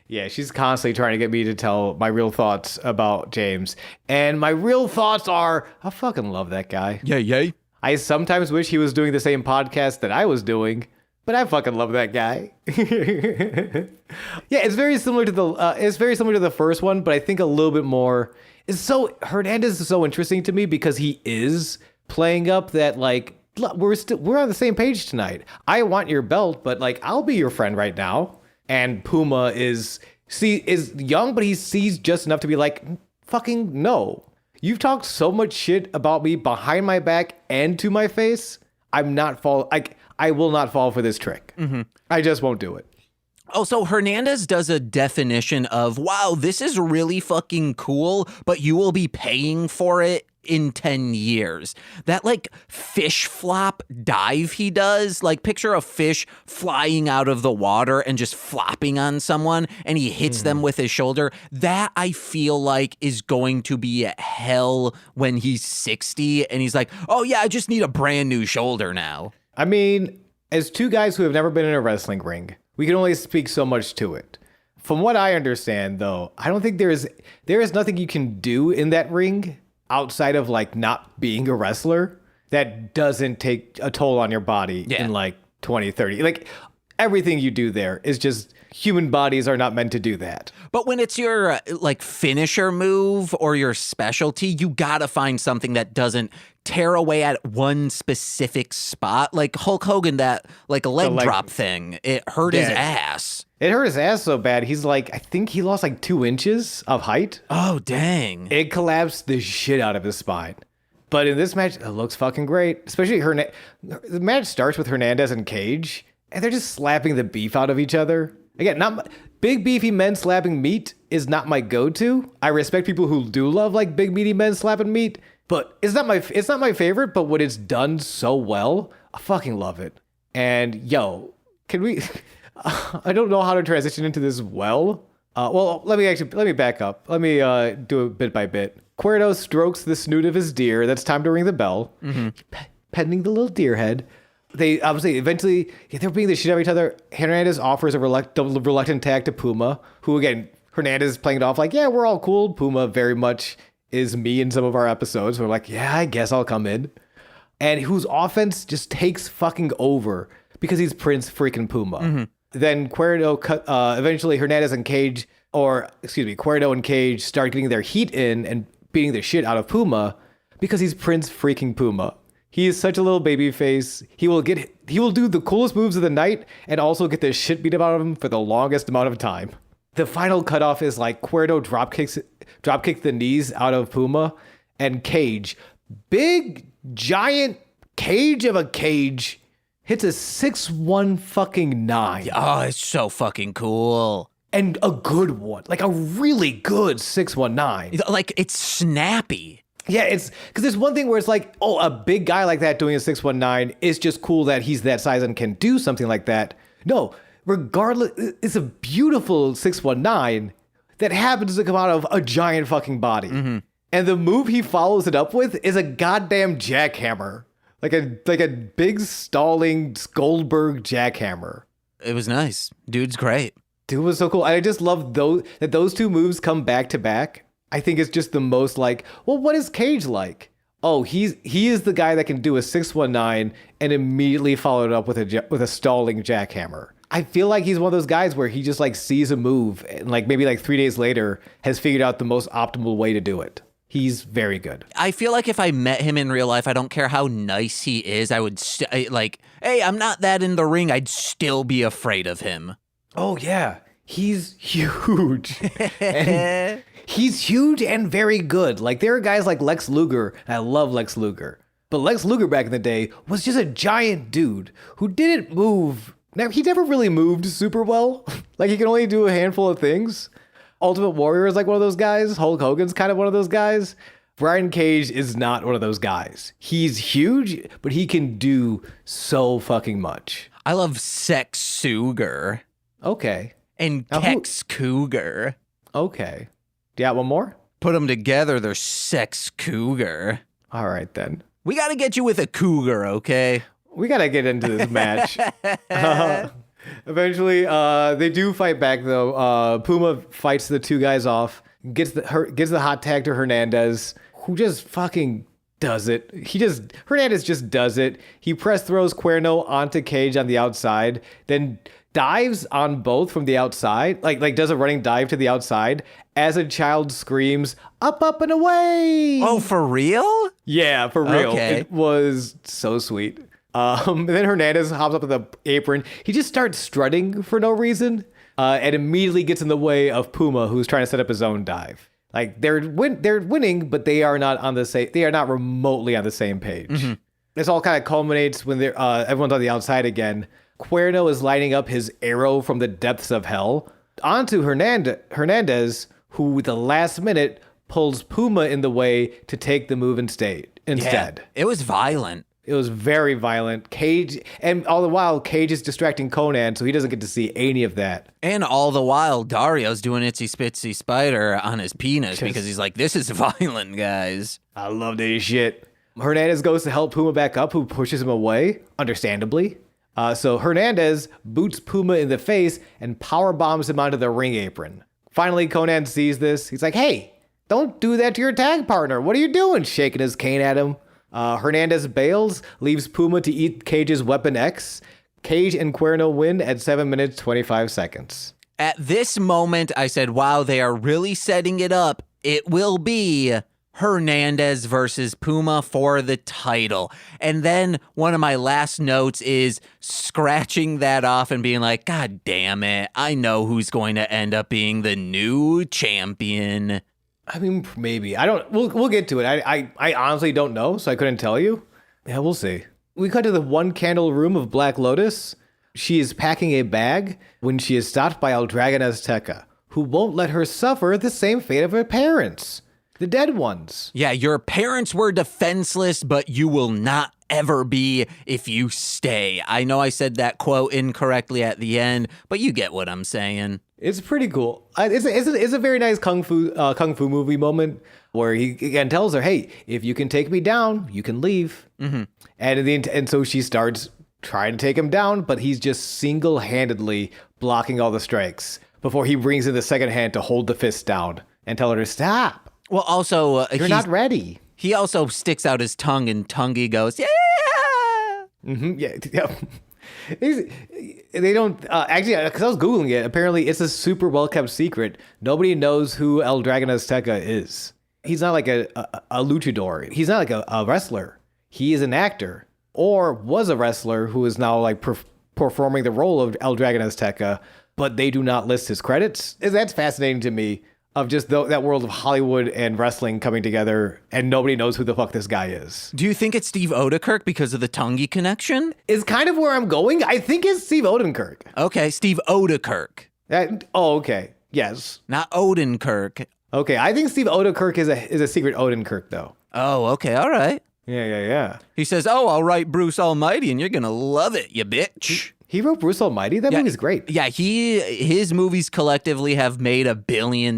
Yeah, she's constantly trying to get me to tell my real thoughts about James. And my real thoughts are, I fucking love that guy. Yay. I sometimes wish he was doing the same podcast that I was doing. But I fucking love that guy. Yeah, it's very similar to the first one, but I think a little bit more Hernandez is so interesting to me because he is playing up that like we're on the same page tonight. I want your belt, but like I'll be your friend right now. And Puma is young, but he sees just enough to be like, fucking no. You've talked so much shit about me behind my back and to my face. I will not fall for this trick. Mm-hmm. I just won't do it. Also, Hernandez does a definition of, wow, this is really fucking cool, but you will be paying for it in 10 years. That like fish flop dive he does, like picture a fish flying out of the water and just flopping on someone and he hits them with his shoulder. That I feel like is going to be hell when he's 60 and he's like, oh yeah, I just need a brand new shoulder now. I mean, as two guys who have never been in a wrestling ring, we can only speak so much to it. From what I understand, though, I don't think there is nothing you can do in that ring outside of like not being a wrestler that doesn't take a toll on your body in like 20, 30. Like everything you do there is just human bodies are not meant to do that. But when it's your like finisher move or your specialty, you gotta find something that doesn't tear away at one specific spot. Like Hulk Hogan, that like a leg drop thing, it hurt his ass. It hurt his ass so bad. He's like, I think he lost like 2 inches of height. Oh, dang. It collapsed the shit out of his spine. But in this match, it looks fucking great. Especially the match starts with Hernandez and Cage, and they're just slapping the beef out of each other. Again, big beefy men slapping meat is not my go-to. I respect people who do love like big meaty men slapping meat, but it's not my favorite. But when it's done so well, I fucking love it. And yo, can we? I don't know how to transition into this well. Let me back up. Let me do it bit by bit. Cuerno strokes the snoot of his deer. That's time to ring the bell. Mm-hmm. Petting the little deer head. They obviously eventually they're beating the shit out of each other. Hernandez offers a reluctant tag to Puma, who again Hernandez is playing it off like, yeah, we're all cool. Puma very much is me in some of our episodes. We're like, yeah, I guess I'll come in. And whose offense just takes fucking over because he's Prince freaking Puma. Mm-hmm. Then eventually Hernandez and Cage, Cuerno and Cage start getting their heat in and beating the shit out of Puma because he's Prince freaking Puma. He is such a little baby face. He will do the coolest moves of the night and also get the shit beat out of him for the longest amount of time. The final cutoff is like Cuerno dropkick the knees out of Puma, and Cage, big giant cage of a cage, hits a 6-1 fucking 9. Oh, it's so fucking cool. And a good one. Like a really good 619. Like it's snappy. Yeah, it's because there's one thing where it's like, oh, a big guy like that doing a 619 is just cool that he's that size and can do something like that. No, regardless, it's a beautiful 619 that happens to come out of a giant fucking body. Mm-hmm. And the move he follows it up with is a goddamn jackhammer. Like a big stalling Goldberg jackhammer. It was nice. Dude's great. Dude was so cool. I just love those two moves come back to back. I think it's just the most like, well, what is Cage like? Oh, he is the guy that can do a 619 and immediately follow it up with a stalling jackhammer. I feel like he's one of those guys where he just like sees a move and like maybe like 3 days later has figured out the most optimal way to do it. He's very good. I feel like if I met him in real life, I don't care how nice he is, I would hey, I'm not that in the ring. I'd still be afraid of him. Oh yeah, he's huge. And he's huge and very good. Like there are guys like Lex Luger. And I love Lex Luger, but Lex Luger back in the day was just a giant dude who didn't move. He never really moved super well. Like he can only do a handful of things. Ultimate Warrior is like one of those guys. Hulk Hogan's kind of one of those guys. Brian Cage is not one of those guys. He's huge, but he can do so fucking much. I love Sex Sugar. Okay. And Tex Cougar. Okay. Do you got one more? Put them together, they're Sex Cougar. All right, then. We got to get you with a cougar, okay? We got to get into this match. Eventually, they do fight back, though. Puma fights the two guys off, gets the hot tag to Hernandez, who just fucking does it. Hernandez just does it. He press throws Cuerno onto Cage on the outside, then dives on both from the outside, like does a running dive to the outside as a child screams, "Up, up, and away!" Oh, for real? Yeah, for real. Okay. It was so sweet. And then Hernandez hops up to the apron. He just starts strutting for no reason, and immediately gets in the way of Puma, who's trying to set up his own dive. Like they're winning, but they are not on the same. They are not remotely on the same page. Mm-hmm. This all kind of culminates when they're everyone's on the outside again. Cuerno is lining up his arrow from the depths of hell onto Hernandez, who, with the last minute, pulls Puma in the way to take the move instead. Yeah, it was violent. It was very violent. Cage, and all the while, Cage is distracting Conan, so he doesn't get to see any of that. And all the while, Dario's doing itsy spitsy spider on his penis because he's like, this is violent, guys. I love this shit. Hernandez goes to help Puma back up, who pushes him away, understandably. So Hernandez boots Puma in the face and power bombs him onto the ring apron. Finally, Conan sees this. He's like, "Hey, don't do that to your tag partner. What are you doing?" Shaking his cane at him. Hernandez bails, leaves Puma to eat Cage's Weapon X. Cage and Cuerno win at 7 minutes, 25 seconds. At this moment, I said, wow, they are really setting it up. It will be Hernandez versus Puma for the title. And then one of my last notes is scratching that off and being like, God damn it, I know who's going to end up being the new champion. I mean, maybe. I don't. We'll get to it. I honestly don't know, so I couldn't tell you. Yeah, we'll see. We cut to the one candle room of Black Lotus. She is packing a bag when she is stopped by El Dragon Azteca, who won't let her suffer the same fate of her parents, the dead ones. Yeah, your parents were defenseless, but you will not ever be if you stay. I know I said that quote incorrectly at the end, but you get what I'm saying. It's pretty cool. It's a very nice kung fu movie moment where he again tells her, "Hey, if you can take me down, you can leave." Mm-hmm. And so she starts trying to take him down, but he's just single-handedly blocking all the strikes before he brings in the second hand to hold the fist down and tell her to stop. Well, also, you're not ready. He also sticks out his tongue, and Tungy goes, "Yeah." Mm-hmm. Yeah. They don't actually, because I was Googling it. Apparently, it's a super well kept secret. Nobody knows who El Dragon Azteca is. He's not like a luchador. He's not like a wrestler. He is an actor, or was a wrestler who is now like performing the role of El Dragon Azteca, but they do not list his credits. That's fascinating to me. Of just that world of Hollywood and wrestling coming together, and nobody knows who the fuck this guy is. Do you think it's Steve Oedekerk because of the Tungy connection? Is kind of where I'm going. I think it's Steve Oedekerk. Okay, Steve Oedekerk. Okay. Yes. Not Odenkirk. Okay, I think Steve Oedekerk is a secret Odenkirk, though. Oh, okay, all right. Yeah. He says, "Oh, I'll write Bruce Almighty, and you're gonna love it, you bitch." He wrote Bruce Almighty? That movie's great. Yeah, his movies collectively have made $1 billion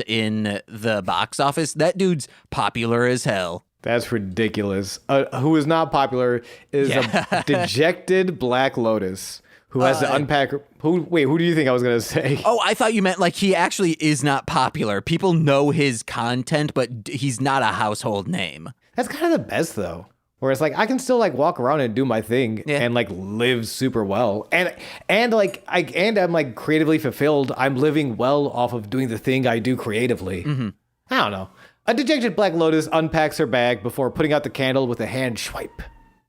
in the box office. That dude's popular as hell. That's ridiculous. Who is not popular is a dejected Black Lotus who has to unpack. Who do you think I was going to say? Oh, I thought you meant like he actually is not popular. People know his content, but he's not a household name. That's kind of the best, though. Where it's like I can still like walk around and do my thing and like live super well, and I'm like creatively fulfilled. I'm living well off of doing the thing I do creatively. Mm-hmm. I don't know. A dejected Black Lotus unpacks her bag before putting out the candle with a hand swipe.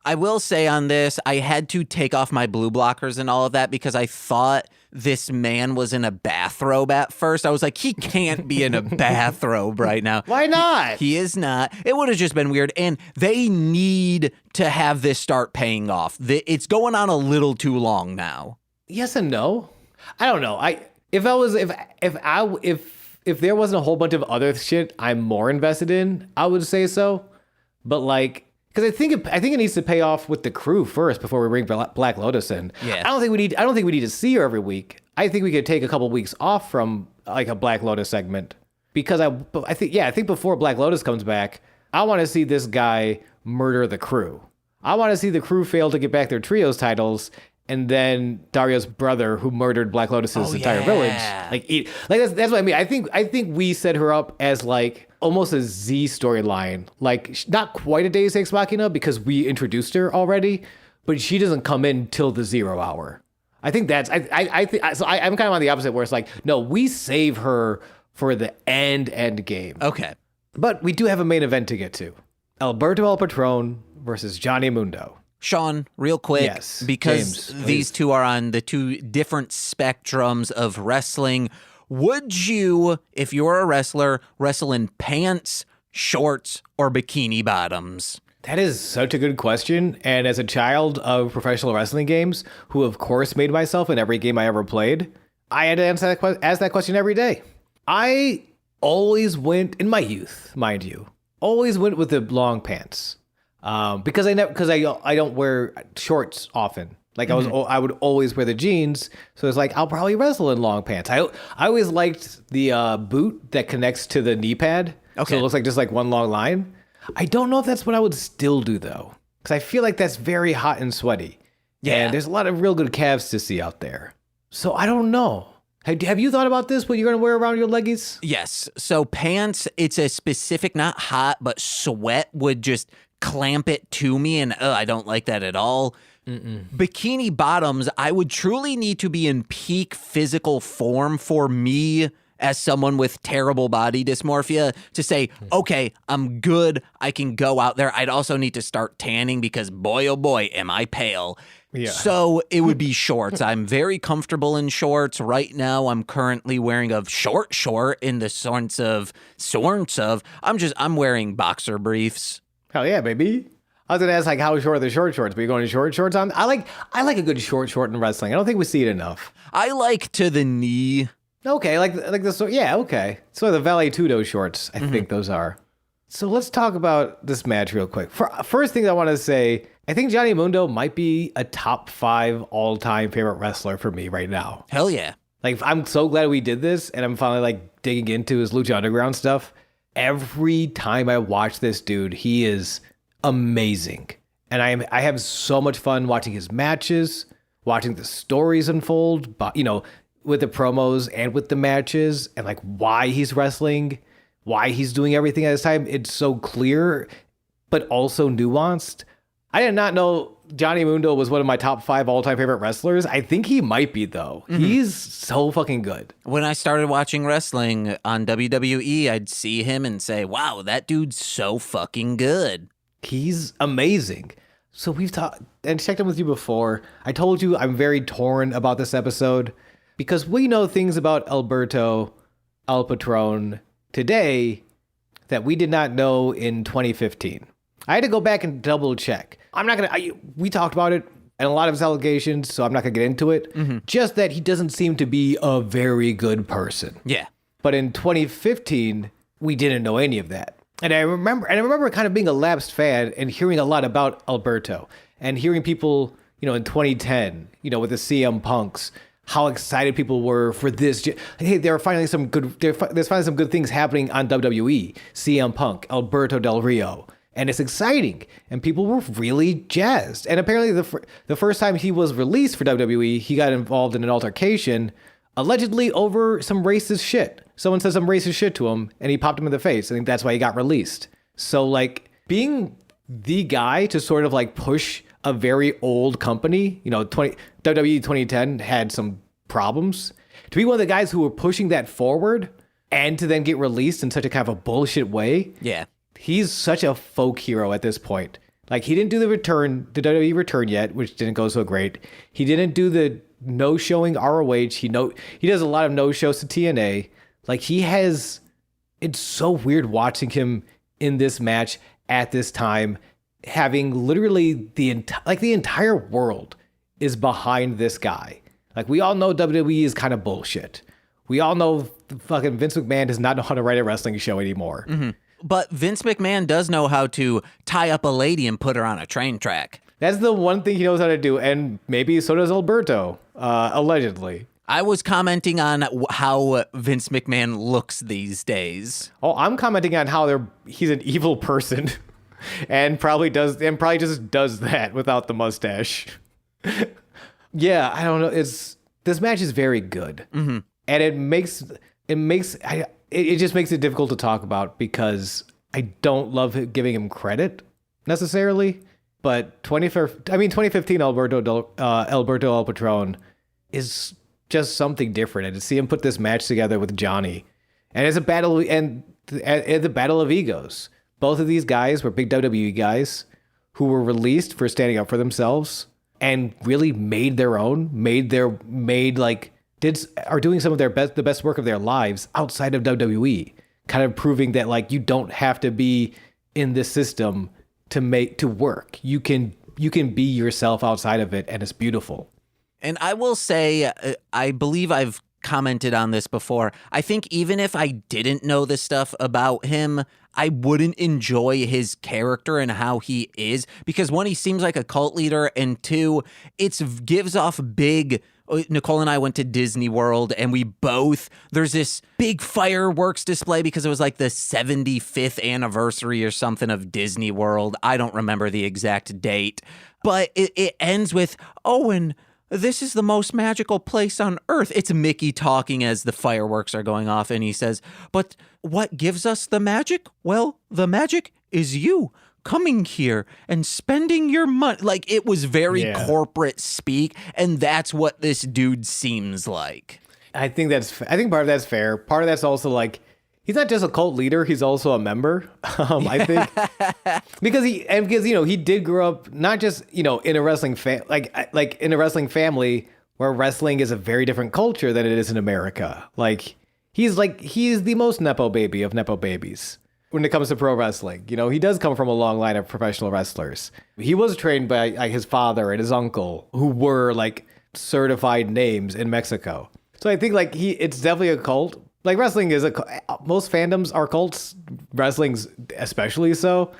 I will say on this, I had to take off my blue blockers and all of that because I thought this man was in a bathrobe at first. I was like, he can't be in a bathrobe right now. Why not? He is not. It would have just been weird. And they need to have this start paying off. It's going on a little too long now. Yes and no. I don't know. If there wasn't a whole bunch of other shit I'm more invested in, I would say so. But like, because I think it needs to pay off with the crew first before we bring Black Lotus in. Yeah. I don't think we need to see her every week. I think we could take a couple weeks off from like a Black Lotus segment because I think before Black Lotus comes back, I want to see this guy murder the crew. I want to see the crew fail to get back their trios titles, and then Dario's brother, who murdered Black Lotus's entire village, that's what I mean. I think we set her up as like almost a Z storyline, like not quite a Deus Ex Machina because we introduced her already, but she doesn't come in till the 0 hour. I think that's I think so. I'm kind of on the opposite, where it's like, no, we save her for the end game. Okay. But we do have a main event to get to: Alberto El Patron versus Johnny Mundo. Sean, real quick, Yes, because James, these two are on the two different spectrums of wrestling, would you, if you're a wrestler, wrestle in pants, shorts, or bikini bottoms? That is such a good question. And as a child of professional wrestling games, who of course made myself in every game I ever played, I had to ask that question every day. I always went, in my youth, mind you, always went with the long pants. Because I don't wear shorts often. Like I would always wear the jeans. So it's like, I'll probably wrestle in long pants. I always liked the boot that connects to the knee pad. Okay. So it looks like just like one long line. I don't know if that's what I would still do though. Because I feel like that's very hot and sweaty. Yeah. And there's a lot of real good calves to see out there. So I don't know. Have you thought about this, what you're going to wear around your leggies? Yes. So pants, it's a specific, not hot, but sweat would just clamp it to me, and I don't like that at all. Bikini bottoms, I would truly need to be in peak physical form for me as someone with terrible body dysmorphia to say, okay, I'm good. I can go out there. I'd also need to start tanning because boy, oh boy, am I pale. Yeah. So it would be shorts. I'm very comfortable in shorts. Right now, I'm currently wearing a short in the sense of I'm wearing boxer briefs. Hell yeah, baby. I was gonna ask like how short are the shorts? But you going shorts on? I like a good short in wrestling. I don't think we see it enough. I like to the knee. Okay, like this. Yeah, okay. So the Valet Tudo shorts, I think those are. So let's talk about this match real quick. First thing I want to say, I think Johnny Mundo might be a top 5 all-time favorite wrestler for me right now. Hell yeah. Like, I'm so glad we did this, and I'm finally like digging into his Lucha Underground stuff. Every time I watch this dude, he is amazing. And I have so much fun watching his matches, watching the stories unfold, but, with the promos and with the matches, and like why he's wrestling, why he's doing everything at this time. It's so clear, but also nuanced. I did not know Johnny Mundo was one of my top 5 all-time favorite wrestlers. I think he might be, though. He's so fucking good. When I started watching wrestling on WWE, I'd see him and say, wow, that dude's so fucking good. He's amazing. So we've talked and checked in with you before. I told you I'm very torn about this episode because we know things about Alberto El Patron today that we did not know in 2015. I had to go back and double check. We talked about it and a lot of his allegations, so I'm not gonna get into it. Just that he doesn't seem to be a very good person. Yeah. But in 2015, we didn't know any of that. And I remember kind of being a lapsed fan and hearing a lot about Alberto and hearing people, in 2010, with the CM Punks, how excited people were for this. Hey, there's finally some good things happening on WWE. CM Punk, Alberto Del Rio. And it's exciting. And people were really jazzed. And apparently the first time he was released for WWE, he got involved in an altercation, allegedly over some racist shit. Someone said some racist shit to him, and he popped him in the face. I think that's why he got released. So, like, being the guy to sort of, like, push a very old company, WWE 2010 had some problems. To be one of the guys who were pushing that forward and to then get released in such a kind of a bullshit way. Yeah. He's such a folk hero at this point. Like, he didn't do the WWE return yet, which didn't go so great. He didn't do the no-showing ROH. He does a lot of no-shows to TNA. Like, it's so weird watching him in this match at this time, having literally the entire world is behind this guy. Like, we all know WWE is kind of bullshit. We all know fucking Vince McMahon does not know how to write a wrestling show anymore. But Vince McMahon does know how to tie up a lady and put her on a train track. That's the one thing he knows how to do, and maybe so does Alberto, allegedly. I was commenting on how Vince McMahon looks these days. Oh, I'm commenting on how he's an evil person, and probably just does that without the mustache. Yeah, I don't know. This match is very good, and it just makes it difficult to talk about because I don't love giving him credit necessarily. But 2015 Alberto El Patron, is just something different. And to see him put this match together with Johnny, and as a battle, and at the battle of egos, both of these guys were big WWE guys who were released for standing up for themselves and really made their own, are doing some of the best work of their lives outside of WWE, kind of proving that like you don't have to be in this system to work. You can be yourself outside of it, and it's beautiful. And I will say, I believe I've commented on this before. I think even if I didn't know this stuff about him, I wouldn't enjoy his character and how he is, because one, he seems like a cult leader, and two, it gives off big. Nicole and I went to Disney World, and there's this big fireworks display because it was like the 75th anniversary or something of Disney World. I don't remember the exact date, but it ends with, and this is the most magical place on earth. It's Mickey talking as the fireworks are going off, and he says, but what gives us the magic? Well, the magic is you coming here and spending your money. Like, it was very corporate speak, and that's what this dude seems like. I think part of that's fair. Part of that's also like, he's not just a cult leader, he's also a member. I think because he did grow up not just, in a wrestling in a wrestling family where wrestling is a very different culture than it is in America. He's the most Nepo baby of Nepo babies when it comes to pro wrestling. He does come from a long line of professional wrestlers. He was trained by his father and his uncle, who were like certified names in Mexico. So I think it's definitely a cult. Like, wrestling is most fandoms are cults, wrestling's especially so.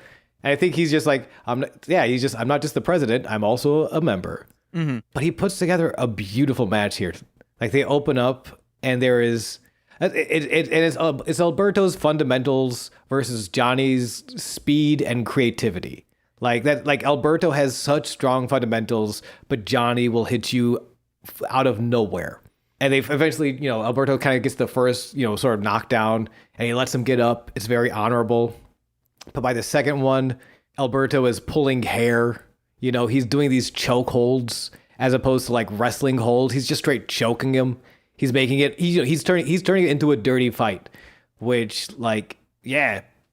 And I think he's just like, I'm not just the president, I'm also a member. Mm-hmm. But he puts together a beautiful match here. Like, they open up, and there is, it's Alberto's fundamentals versus Johnny's speed and creativity. Like that, like Alberto has such strong fundamentals, but Johnny will hit you out of nowhere. And they eventually, Alberto kind of gets the first, sort of knockdown, and he lets him get up. It's very honorable. But by the second one, Alberto is pulling hair. He's doing these choke holds as opposed to like wrestling holds. He's just straight choking him. He's making it. He's turning it into a dirty fight, which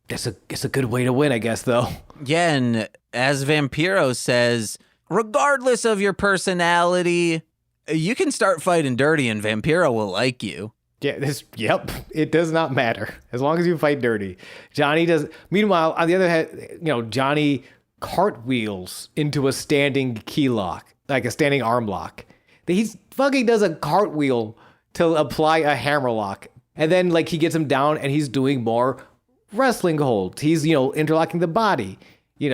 it's a good way to win, I guess, though. Yeah, and as Vampiro says, regardless of your personality, you can start fighting dirty and Vampiro will like you. Yeah, it does not matter as long as you fight dirty. Johnny does. Meanwhile, on the other hand, Johnny cartwheels into a standing key lock, like a standing arm lock. He fucking does a cartwheel to apply a hammerlock. And then he gets him down and he's doing more wrestling holds. He's, interlocking the body. He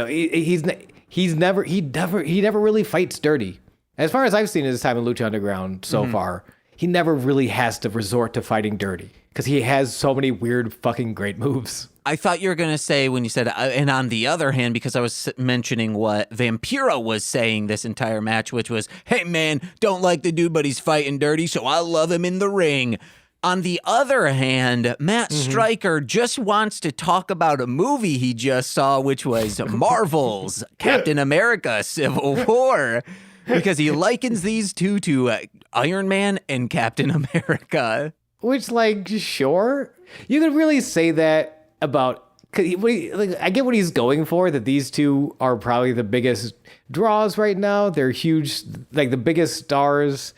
never really fights dirty. As far as I've seen his time in Lucha Underground so far, he never really has to resort to fighting dirty because he has so many weird fucking great moves. I thought you were going to say when you said, and on the other hand, because I was mentioning what Vampiro was saying this entire match, which was, hey man, don't like the dude, but he's fighting dirty, so I love him in the ring. On the other hand, Matt Stryker just wants to talk about a movie he just saw, which was Marvel's Captain America Civil War. Because he likens these two to Iron Man and Captain America. Which, sure. You could really say that about... I get what he's going for, that these two are probably the biggest draws right now. They're huge, the biggest stars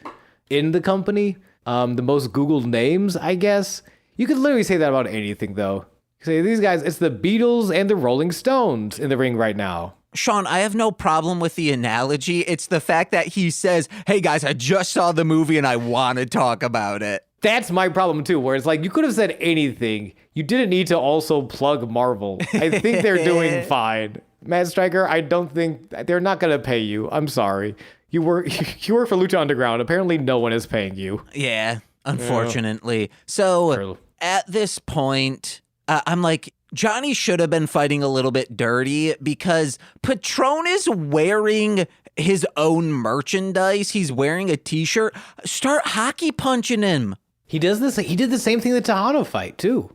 in the company. The most Googled names, I guess. You could literally say that about anything, though. Say these guys, it's the Beatles and the Rolling Stones in the ring right now. Sean, I have no problem with the analogy. It's the fact that he says, hey guys, I just saw the movie and I want to talk about it. That's my problem too, where it's you could have said anything. You didn't need to also plug Marvel. I think they're doing fine. Matt Stryker, I don't think they're not going to pay you. I'm sorry. You work for Lucha Underground. Apparently no one is paying you. Yeah, unfortunately. Yeah. So at this point, I'm like, Johnny should have been fighting a little bit dirty because Patron is wearing his own merchandise. He's wearing a t-shirt. Start hockey punching him. He does this. He did the same thing in the Tejano fight too.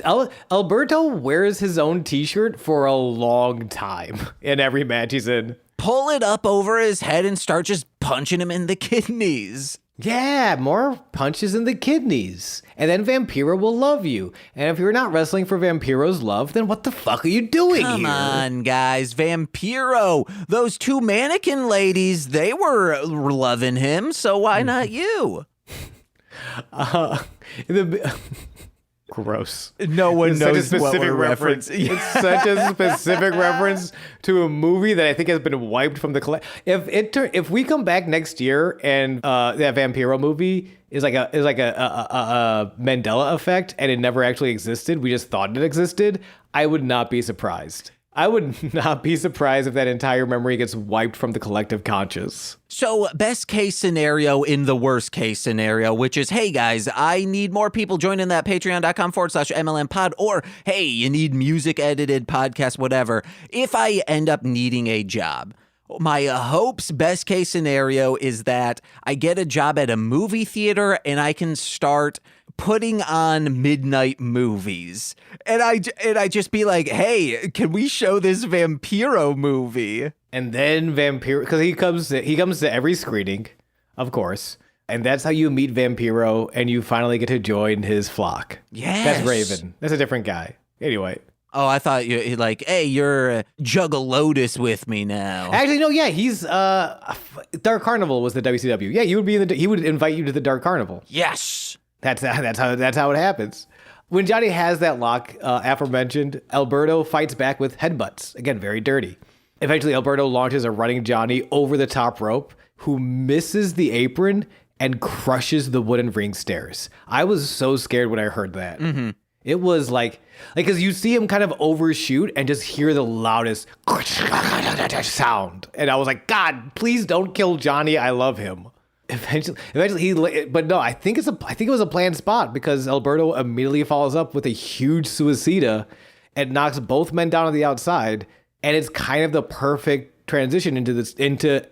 Alberto wears his own t-shirt for a long time in every match he's in. Pull it up over his head and start just punching him in the kidneys. Yeah, more punches in the kidneys. And then Vampiro will love you. And if you're not wrestling for Vampiro's love, then what the fuck are you doing Come here? on, guys. Vampiro. Those two mannequin ladies, they were loving him, so why not you? Gross. No one It's knows such a what specific we're reference. referencing. It's such a specific reference to a movie that I think has been wiped from the collection. If we come back next year and that Vampiro movie is like a Mandela effect and it never actually existed, we just thought it existed, I would not be surprised. I would not be surprised if that entire memory gets wiped from the collective conscious. So, best case scenario in the worst case scenario, which is, hey guys, I need more people joining that patreon.com/MLM pod, or hey, you need music edited, podcast, whatever. If I end up needing a job, my hopes, best case scenario is that I get a job at a movie theater and I can start putting on midnight movies. And I just be like, hey, can we show this Vampiro movie? And then Vampiro, because he comes to every screening, of course. And that's how you meet Vampiro and you finally get to join his flock. Yes. That's Raven. That's a different guy. Anyway. Oh, I thought you like, hey, you're Juggalotus with me now. Actually, no, yeah, he's Dark Carnival was the WCW. Yeah, he would invite you to the Dark Carnival. Yes. That's how it happens. When Johnny has that lock, aforementioned, Alberto fights back with headbutts. Again, very dirty. Eventually, Alberto launches a running Johnny over the top rope, who misses the apron and crushes the wooden ring stairs. I was so scared when I heard that. Mm-hmm. It was like, because you see him kind of overshoot and just hear the loudest sound. And I was like, God, please don't kill Johnny. I love him. Eventually but no, I think it was a planned spot because Alberto immediately follows up with a huge suicida and knocks both men down on the outside. And it's kind of the perfect transition into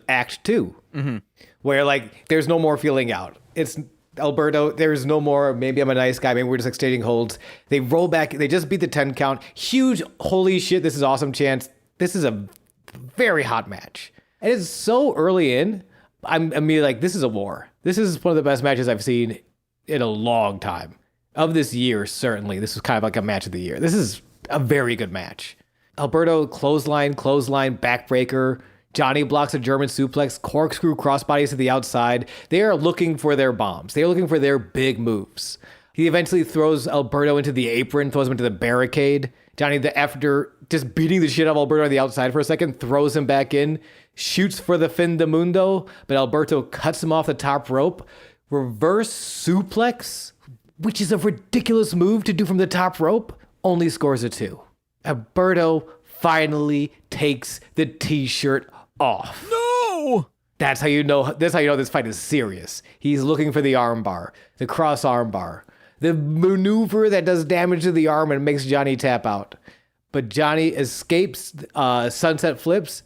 act 2, mm-hmm. where like, there's no more feeling out. It's Alberto, there's no more, maybe I'm a nice guy, maybe we're just exchanging holds. They roll back, they just beat the 10 count. Huge, holy shit, this is awesome chance. This is a very hot match. And it's so early in, I'm immediately like, this is a war. This is one of the best matches I've seen in a long time. Of this year, certainly. This is kind of like a match of the year. This is a very good match. Alberto, clothesline, backbreaker. Johnny blocks a German suplex, corkscrew crossbodies to the outside. They are looking for their bombs. They are looking for their big moves. He eventually throws Alberto into the apron, throws him into the barricade. Johnny, after just beating the shit out of Alberto on the outside for a second, throws him back in, shoots for the fin de mundo, but Alberto cuts him off the top rope. Reverse suplex, which is a ridiculous move to do from the top rope, only scores a 2. Alberto finally takes the t-shirt off. No! That's how you know this fight is serious. He's looking for the armbar, the cross armbar, the maneuver that does damage to the arm and makes Johnny tap out. But Johnny escapes sunset flips.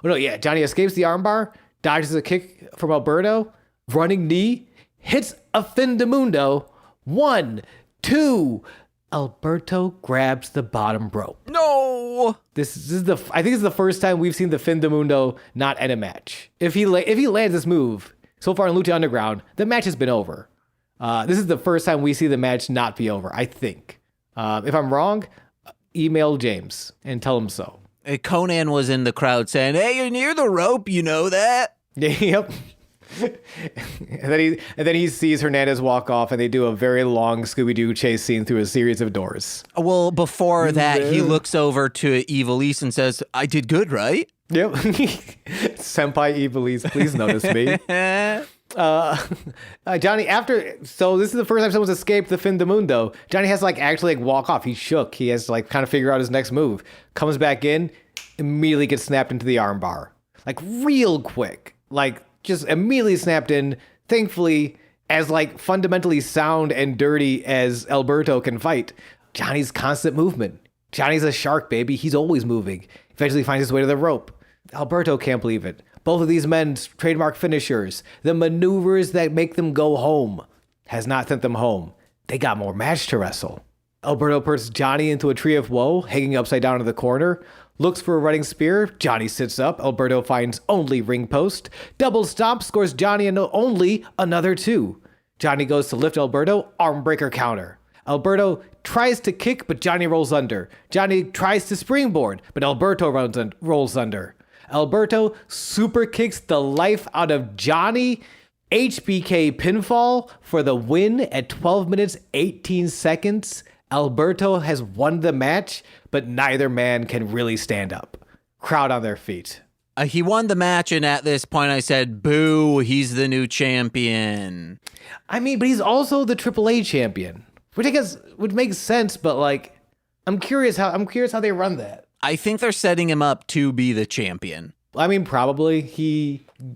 Oh no, yeah, Johnny escapes the armbar, dodges a kick from Alberto, running knee, hits a fin de mundo. 1, 2. Alberto grabs the bottom rope. No! I think it's the first time we've seen the fin de mundo not end a match. If he lands this move so far in Lucha Underground, the match has been over. This is the first time we see the match not be over, I think. If I'm wrong, email James and tell him so. Conan was in the crowd saying, hey, you're near the rope, you know that? Yep. and then he sees Hernandez walk off, and they do a very long Scooby-Doo chase scene through a series of doors. Well, before that, he looks over to Evilise and says, I did good, right? Yep. Senpai Evilise, please notice me. Johnny, so this is the first time someone's escaped the fin de mundo. Johnny has to actually walk off. He's shook. He has to kind of figure out his next move. Comes back in, immediately gets snapped into the armbar. Real quick. Just immediately snapped in. Thankfully, as fundamentally sound and dirty as Alberto can fight, Johnny's constant movement. Johnny's a shark, baby. He's always moving. Eventually finds his way to the rope. Alberto can't believe it. Both of these men's trademark finishers, the maneuvers that make them go home, has not sent them home. They got more match to wrestle. Alberto puts Johnny into a tree of woe, hanging upside down in the corner. Looks for a running spear. Johnny sits up. Alberto finds only ring post. Double stomp scores Johnny and only another 2. Johnny goes to lift Alberto. Arm breaker counter. Alberto tries to kick, but Johnny rolls under. Johnny tries to springboard, but Alberto rolls under. Alberto super kicks the life out of Johnny. HBK pinfall for the win at 12 minutes, 18 seconds. Alberto has won the match, but neither man can really stand up. Crowd on their feet. He won the match, and at this point I said, boo, he's the new champion. I mean, but he's also the AAA champion, which I guess would make sense, but like, I'm curious how they run that. I think they're setting him up to be the champion. I mean, probably.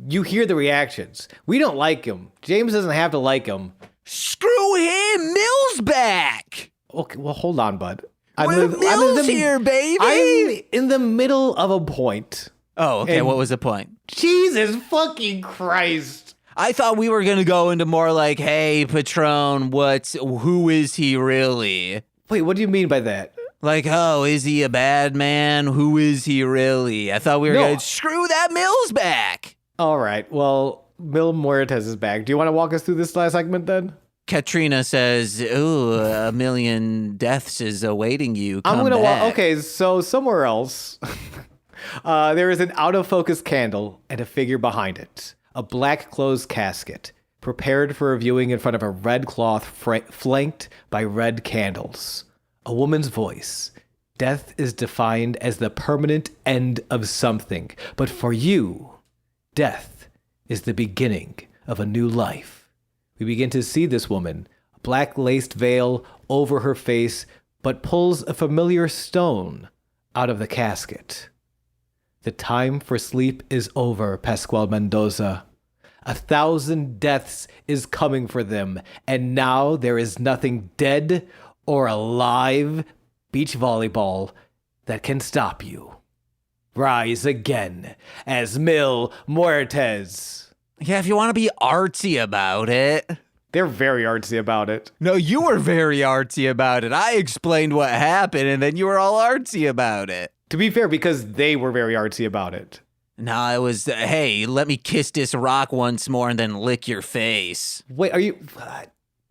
You hear the reactions. We don't like him. James doesn't have to like him. Screw him! Mill's back! Okay, well, hold on, bud. Mill's here, baby! I'm in the middle of a point. Oh, okay, what was the point? Jesus fucking Christ. I thought we were going to go into more like, hey, Patron, who is he really? Wait, what do you mean by that? Like, oh, is he a bad man? Who is he really? I thought we were going to screw that Mill's back. All right, well, Mil Muertes is back. Do you want to walk us through this last segment then? Katrina says, ooh, 1 million deaths is awaiting you. Come back. Okay, so somewhere else, there is an out-of-focus candle and a figure behind it. A black closed casket, prepared for a viewing in front of a red cloth flanked by red candles. A woman's voice. Death is defined as the permanent end of something. But for you, death is the beginning of a new life. We begin to see this woman, a black laced veil over her face, but pulls a familiar stone out of the casket. The time for sleep is over, Pascual Mendoza. 1,000 deaths is coming for them, and now there is nothing dead or alive beach volleyball that can stop you. Rise again as Mil Muertes. Yeah, if you want to be artsy about it. They're very artsy about it. No, you were very artsy about it. I explained what happened, and then you were all artsy about it. To be fair, because they were very artsy about it. No, it was, hey, let me kiss this rock once more and then lick your face. Wait, are you...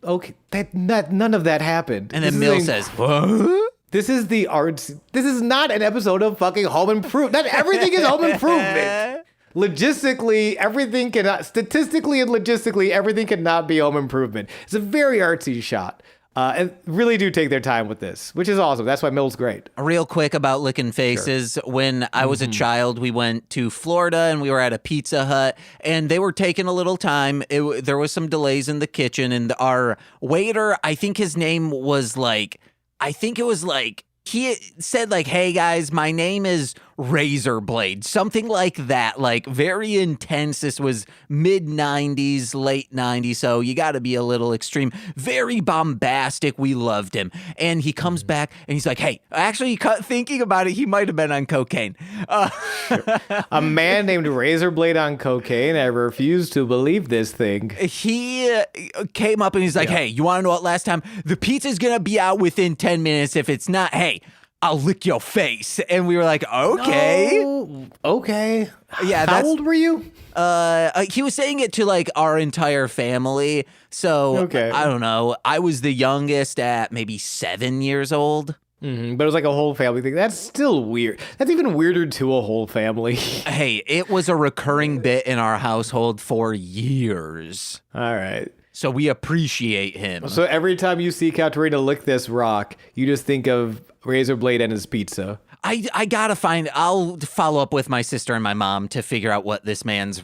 Okay, none of that happened. And then Mil says, what? This is the arts... This is not an episode of fucking Home Improvement. Not everything is Home Improvement. Logistically, everything cannot... Statistically and logistically, everything cannot be Home Improvement. It's a very artsy shot. And really do take their time with this, which is awesome. That's why Mil's great. Real quick about licking faces. Sure. When I was a child, we went to Florida and we were at a Pizza Hut and they were taking a little time. There was some delays in the kitchen and our waiter, I think his name was like, he said like, hey guys, my name is Razorblade, something like that, like very intense. This was mid 90s, late 90s, so you got to be a little extreme. Very bombastic. We loved him. And he comes back and he's like, hey, actually, thinking about it, he might have been on cocaine. Sure. A man named Razorblade on cocaine. I refuse to believe this thing. He came up and he's like, hey, you want to know what last time? The pizza's going to be out within 10 minutes. If it's not, hey, I'll lick your face. And we were like, okay. No. Okay. Yeah. How old were you? He was saying it to like our entire family. So okay. I don't know. I was the youngest at maybe 7 years old. Mm-hmm. But it was like a whole family thing. That's still weird. That's even weirder to a whole family. Hey, it was a recurring bit in our household for years. All right. So we appreciate him. So every time you see Katerina lick this rock, you just think of Razorblade and his pizza. I gotta I'll follow up with my sister and my mom to figure out what this man's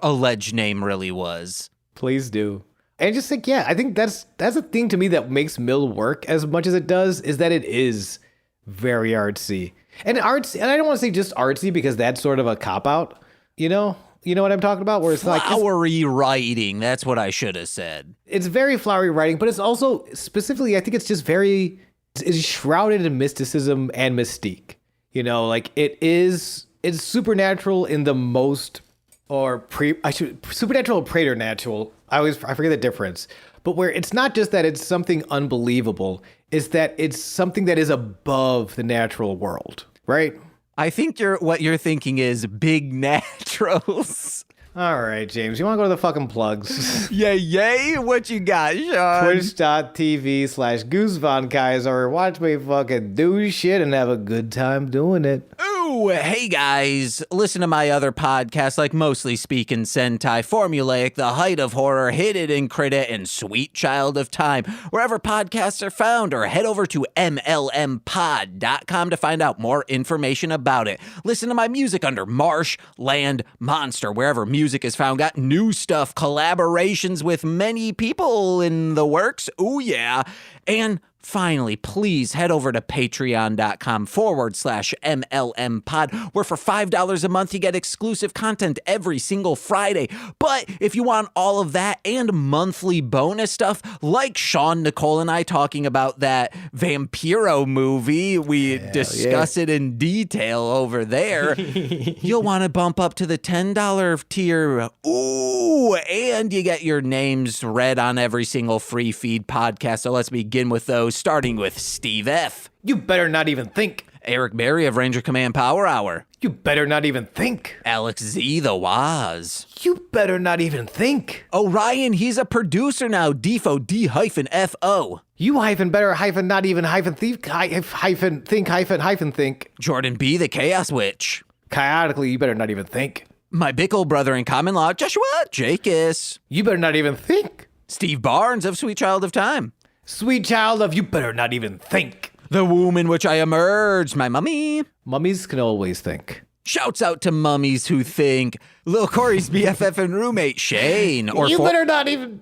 alleged name really was. Please do. And just think, yeah, I think that's a thing to me that makes Mil work as much as it does, is that it is very artsy. And artsy, and I don't want to say just artsy because that's sort of a cop-out, you know? You know what I'm talking about? Where it's like flowery writing. That's what I should have said. It's very flowery writing, but it's also specifically, I think it's just it's shrouded in mysticism and mystique. You know, like it's supernatural in the most, supernatural or preternatural. I forget the difference. But where it's not just that it's something unbelievable, is that it's something that is above the natural world, right? I think what you're thinking is big naturals. All right, James, you want to go to the fucking plugs? Yay. What you got, Sean? Twitch.tv/GooseVonKaiser. Watch me fucking do shit and have a good time doing it. Ooh, hey guys, listen to my other podcasts like Mostly Speaking Sentai, Formulaic, The Height of Horror, Hit It and Crit It, and Sweet Child of Time, wherever podcasts are found, or head over to mlmpod.com to find out more information about it. Listen to my music under Marsh, Land, Monster, wherever music is found. Got new stuff, collaborations with many people in the works. Ooh, yeah. And finally, please head over to patreon.com/MLMpod, where for $5 a month, you get exclusive content every single Friday. But if you want all of that and monthly bonus stuff, like Sean, Nicole, and I talking about that Vampiro movie, we discuss it in detail over there, you'll want to bump up to the $10 tier. Ooh, and you get your names read on every single free feed podcast. So let's begin with those, starting with Steve F. You better not even think. Eric Berry of Ranger Command Power Hour. You better not even think. Alex Z, the Waz. You better not even think. Orion, he's a producer now. Defo, D-F-O. You hyphen better hyphen not even hyphen thief hyphen think hyphen hyphen think. Jordan B, the Chaos Witch. Chaotically, you better not even think. My Bickle brother in common law, Joshua Jacus. You better not even think. Steve Barnes of Sweet Child of Time. Sweet child of you better not even think. The womb in which I emerged, my mummy. Mummies can always think. Shouts out to mummies who think. Lil Corey's BFF and roommate, Shane. You better not even...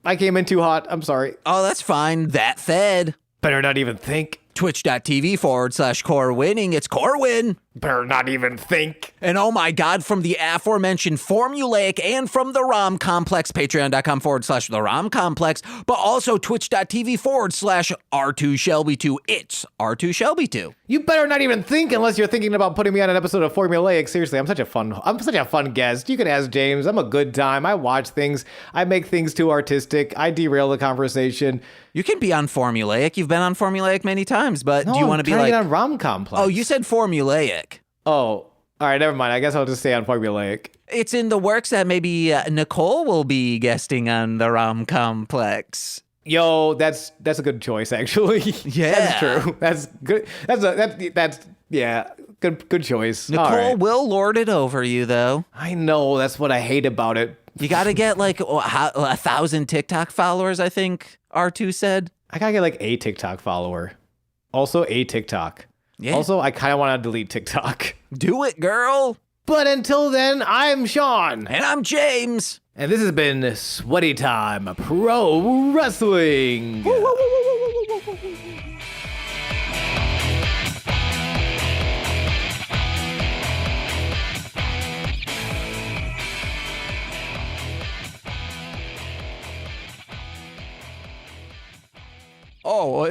I came in too hot. I'm sorry. Oh, that's fine. That fed. Better not even think. Twitch.tv/Core-Winning. It's Corwin. Better not even think. And oh my God, from the aforementioned Formulaic and from the ROM Complex, patreon.com/the ROM Complex, but also twitch.tv/R2Shelby2. It's R2Shelby2. You better not even think unless you're thinking about putting me on an episode of Formulaic. Seriously, I'm such a fun guest. You can ask James. I'm a good time. I watch things. I make things too artistic. I derail the conversation. You can be on Formulaic. You've been on Formulaic many times, but do you want to be like... on ROM Complex. Oh, you said Formulaic. Oh, all right, never mind. I guess I'll just stay on Formulaic. It's in the works that maybe Nicole will be guesting on the ROM Complex. Yo, that's a good choice, actually. Yeah, that's true. That's good. That's good choice. Nicole will lord it over you, though. I know. That's what I hate about it. You got to get like 1,000 TikTok followers, I think R2 said. I gotta get like a TikTok follower. Also a TikTok. Yeah. Also, I kind of want to delete TikTok. Do it, girl. But until then, I'm Sean. And I'm James. And this has been Sweaty Time Pro Wrestling. Oh,